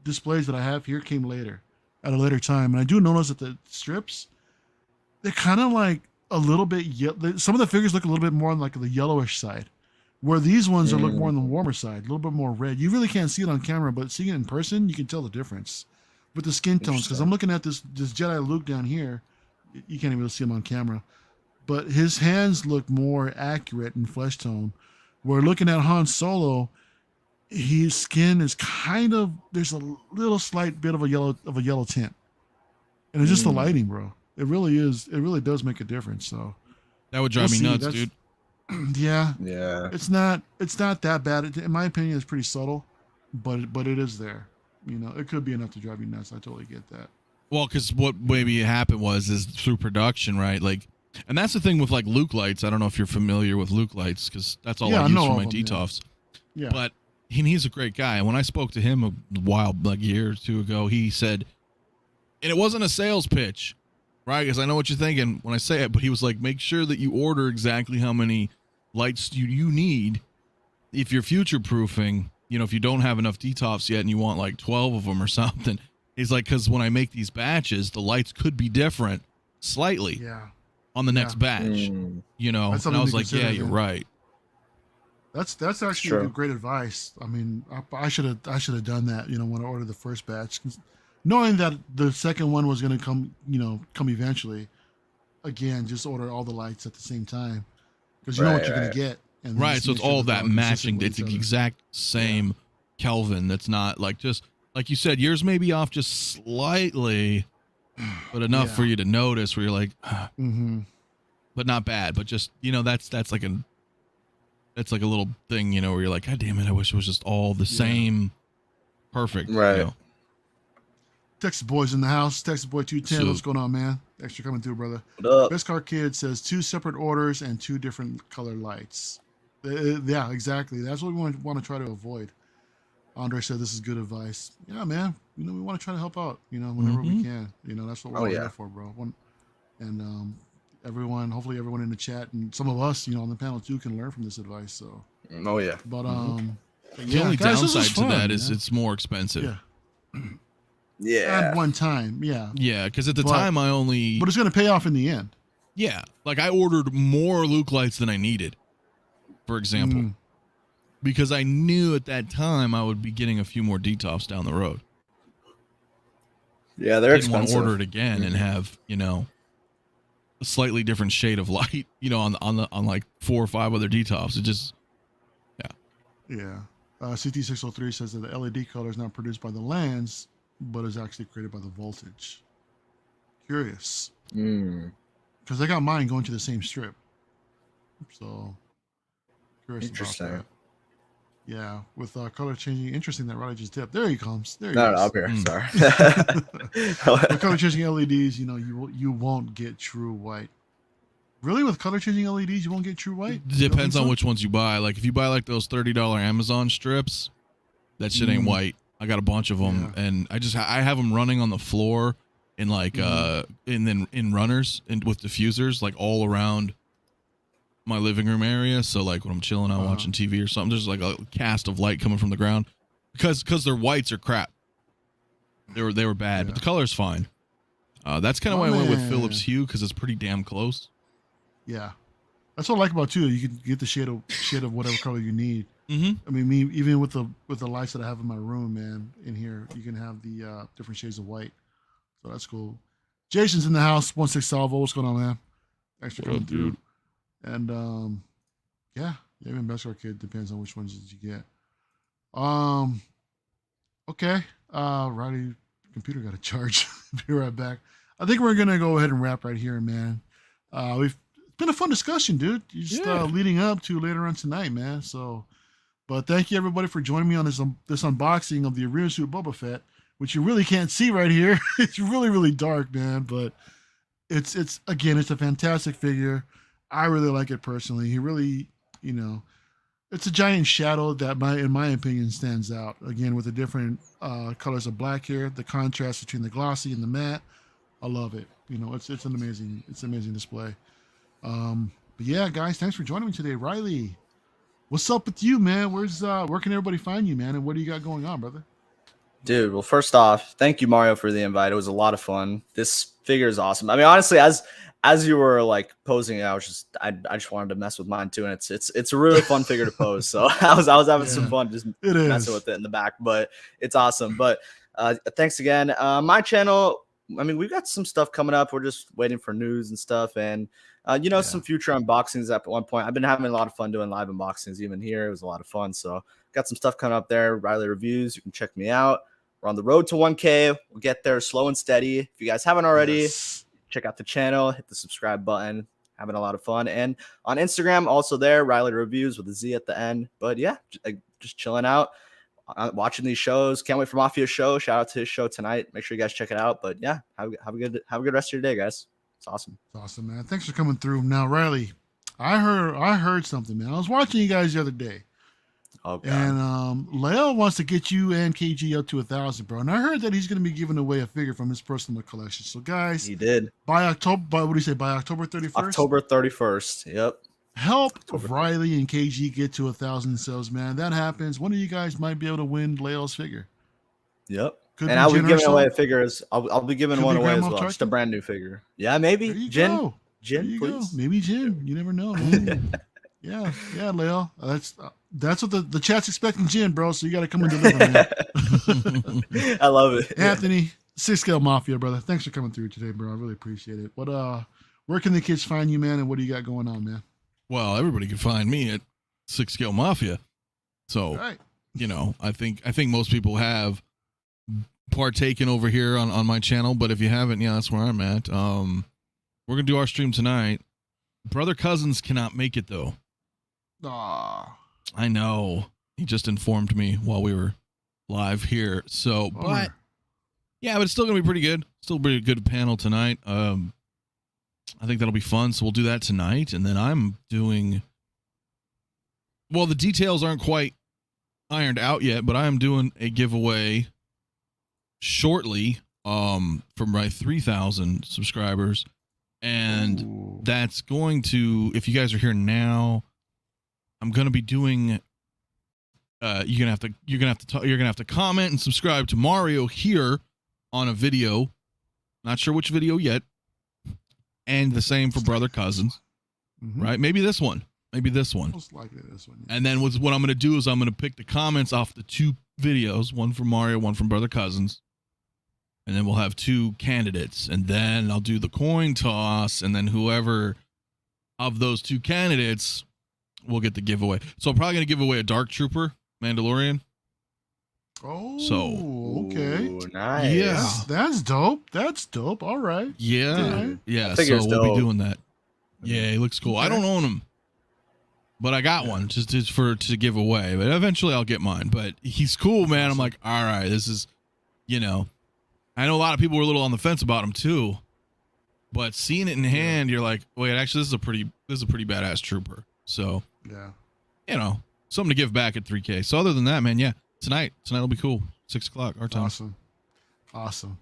displays that I have here came later at a later time. And I do notice that the strips, they're kind of like a little bit, some of the figures look a little bit more on like the yellowish side, where these ones are look more on the warmer side, a little bit more red. You really can't see it on camera, but seeing it in person, you can tell the difference with the skin tones. Because I'm looking at this Jedi Luke down here. you can't even really see him on camera, but his hands look more accurate in flesh tone. We're looking at Han Solo. His skin is kind of, there's a little slight bit of a yellow tint, and it's just the lighting, bro. It really is. It really does make a difference. So That would drive me nuts, dude. Yeah, Yeah. it's not that bad. In my opinion, it's pretty subtle, but it is there. You know, it could be enough to drive you nuts. I totally get that. Well, because what maybe happened is through production, right? Like, and that's the thing with like Luke lights. I don't know if you're familiar with Luke lights, because that's all I use for my DTOFs. Yeah. But he's a great guy. And when I spoke to him a while, like a year or two ago, he said, and it wasn't a sales pitch, right? Because I know what you're thinking when I say it, but he was like, make sure that you order exactly how many lights you need if you're future proofing. You know, if you don't have enough DTOFs yet and you want like 12 of them or something. He's like, because when I make these batches, the lights could be different slightly on the next batch, you know? And I was like, yeah, you're right. That's actually great advice. I mean, I should have done that, you know, when I ordered the first batch, knowing that the second one was going to come eventually. Again, just order all the lights at the same time, because you know what you're going to get. And right, so it's all that matching. It's the exact same Kelvin. That's not like, just like you said, yours may be off just slightly, but enough for you to notice where you're like, but not bad. But just, you know, that's like a little thing, you know, where you're like, God damn it, I wish it was just all the same. Perfect. Right. You know? Texas Boys in the house. Texas Boy 210. So, what's going on, man? Thanks for coming through, brother. What up? Best Car Kid says 2 separate orders and 2 different color lights. Yeah, exactly. That's what we want to try to avoid. Andre said this is good advice. Yeah, man. You know, we want to try to help out, you know, whenever we can. You know, that's what we're all here for, bro. Everyone, hopefully everyone in the chat and some of us, you know, on the panel too, can learn from this advice. So, oh yeah. But the only downside to that is it's more expensive. At one time, yeah, because at the time I only, but it's going to pay off in the end. Yeah, like I ordered more Luke lights than I needed, for example, because I knew at that time I would be getting a few more DTOFs down the road. Yeah, they're expensive. Want to order it again and have, you know, a slightly different shade of light, you know, on like 4 or 5 other DTOFs. It just, CT603 says that the LED color is not produced by the lens, but is actually created by the voltage. Curious. Because I got mine going to the same strip. So, curious about that. Yeah, with color changing. Interesting that Riley just dipped. There he comes. There he no, is. No, up here. Sorry. With color changing LEDs, you know, you won't get true white. Really, with color changing LEDs, you won't get true white? Depends on which ones you buy. Like if you buy like those $30 Amazon strips, that shit ain't white. I got a bunch of them, and I have them running on the floor in like and then in runners and with diffusers like all around my living room area. So like when I'm chilling out watching TV or something, there's like a cast of light coming from the ground because their whites are crap. They were bad, but the color's fine. That's kind of why I went with Philips Hue, because it's pretty damn close. Yeah, that's what I like about it too. You can get the shade of whatever color you need. I mean, even with the lights that I have in my room, man, in here, you can have the different shades of white. So that's cool. Jason's in the house. 16 Salvo. What's going on, man? Thanks for coming through. And even Best Car Kid depends on which ones you get. Okay. Riley, computer got a charge. Be right back. I think we're gonna go ahead and wrap right here, man. It's been a fun discussion, dude. Just leading up to later on tonight, man. So, but thank you everybody for joining me on this unboxing of the Arena Suit Boba Fett, which you really can't see right here. It's really, really dark, man. But it's a fantastic figure. I really like it personally. He really, you know, it's a giant shadow that in my opinion stands out. Again, with the different colors of black here, the contrast between the glossy and the matte. I love it. You know, it's an amazing display. But yeah, guys, thanks for joining me today. Riley, what's up with you, man? Where can everybody find you, man? And what do you got going on, brother? Dude, well, first off, thank you, Mario, for the invite. It was a lot of fun. This figure is awesome. I mean, honestly, as you were like posing it, I just wanted to mess with mine too, and it's a really fun figure to pose. So I was having some fun just messing with it in the back, but it's awesome. But thanks again. My channel, I mean, we've got some stuff coming up. We're just waiting for news and stuff, and some future unboxings at one point. I've been having a lot of fun doing live unboxings even here. It was a lot of fun. So got some stuff coming up there. Riley Reviews. You can check me out. We're on the road to 1K. We'll get there slow and steady. If you guys haven't already, check out the channel, hit the subscribe button. Having a lot of fun. And on Instagram, also there, Riley Reviews with a Z at the end. But yeah, just chilling out, watching these shows. Can't wait for Mafia's show. Shout out to his show tonight. Make sure you guys check it out. But yeah, have a good rest of your day, guys. It's awesome. It's awesome, man. Thanks for coming through. Now, Riley, I heard something, man. I was watching you guys the other day. Oh, God. And Leo wants to get you and KG up to 1,000, bro. And I heard that he's going to be giving away a figure from his personal collection. So, guys, he did by October. What do you say? By October 31st. October 31st. Yep. Help Riley and KG get to 1,000 sales, man. That happens. One of you guys might be able to win Leo's figure. Yep. Could and I'll be giving away a figure. I'll be giving one away as well. Just a brand new figure. Yeah, maybe. Jin, please. Go. Maybe Jin. You never know, man. Yeah, Leo. That's what the chat's expecting, Jin, bro. So you got to come and deliver, man. I love it. Anthony, Scale Mafia, brother. Thanks for coming through today, bro. I really appreciate it. Where can the kids find you, man? And what do you got going on, man? Well, everybody can find me at Scale Mafia. So, right. I think most people have partaken over here on my channel, but if you haven't, yeah, that's where I'm at. We're gonna do our stream tonight. Brother Cousins cannot make it though. I know. He just informed me while we were live here. So, but it's still gonna be pretty good. Still pretty good panel tonight. I think that'll be fun. So we'll do that tonight, and then I'm doing. Well, the details aren't quite ironed out yet, but I am doing a giveaway shortly for my 3,000 subscribers, and that's going to. If you guys are here now, I'm gonna be doing. You're gonna have to comment and subscribe to Mario here on a video. Not sure which video yet. And the same for Brother Cousins, right? Maybe this one. Most likely this one. Yeah. And then what I'm going to do is I'm going to pick the comments off the two videos, one from Mario, one from Brother Cousins. And then we'll have two candidates. And then I'll do the coin toss. And then whoever of those two candidates will get the giveaway. So I'm probably going to give away a Dark Trooper Mandalorian. Oh, so okay. Nice. Yeah. That's dope. All right. Yeah. So we'll be doing that. Yeah, he looks cool. Okay. I don't own him, but I got one just to give away. But eventually I'll get mine. But he's cool, man. I'm like, all right, this is, I know a lot of people were a little on the fence about him too, but seeing it in hand, you're like, wait, actually, this is a pretty badass trooper. So yeah, something to give back at 3K. So other than that, man, yeah. Tonight will be cool. 6 o'clock our time. Awesome.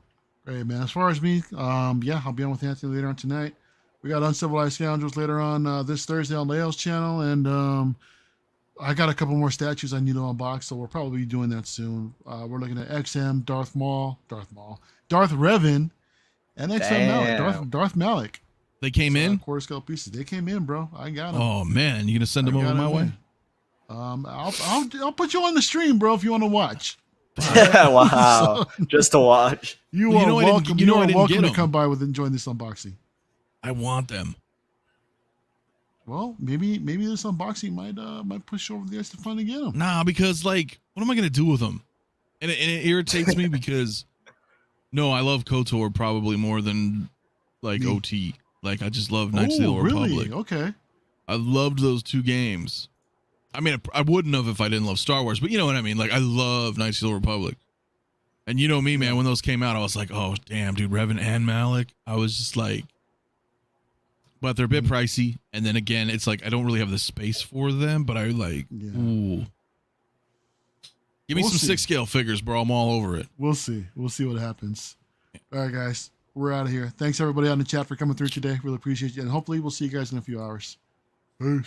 Great, man. As far as me, I'll be on with Anthony later on tonight. We got Uncivilized Scoundrels later on this Thursday on Leo's channel, and I got a couple more statues I need to unbox, so we'll probably be doing that soon. We're looking at XM, Darth Revan, and XM Malik, Darth Malik. They came in? Quarter scale pieces. They came in, bro. I got them. Oh man, you gonna send them over my way? I'll put you on the stream, bro, if you want to watch. Wow. Just to watch. You are welcome. You are welcome to come by and join this unboxing. I want them. Well, maybe this unboxing might push you over the edge to finally get them. Nah, because what am I gonna do with them? And it irritates me because I love KOTOR probably more than OT. I just love Knights of the Old Republic. Okay. I loved those two games. I mean, I wouldn't have if I didn't love Star Wars, but you know what I mean? I love Knights of the Old Republic. And you know me, man, when those came out, I was like, oh, damn, dude, Revan and Malik. I was just like, but they're a bit pricey. And then again, it's I don't really have the space for them, but I ooh. Give me some 6 scale figures, bro. I'm all over it. We'll see. We'll see what happens. All right, guys. We're out of here. Thanks, everybody on the chat for coming through today. Really appreciate you. And hopefully we'll see you guys in a few hours. Peace.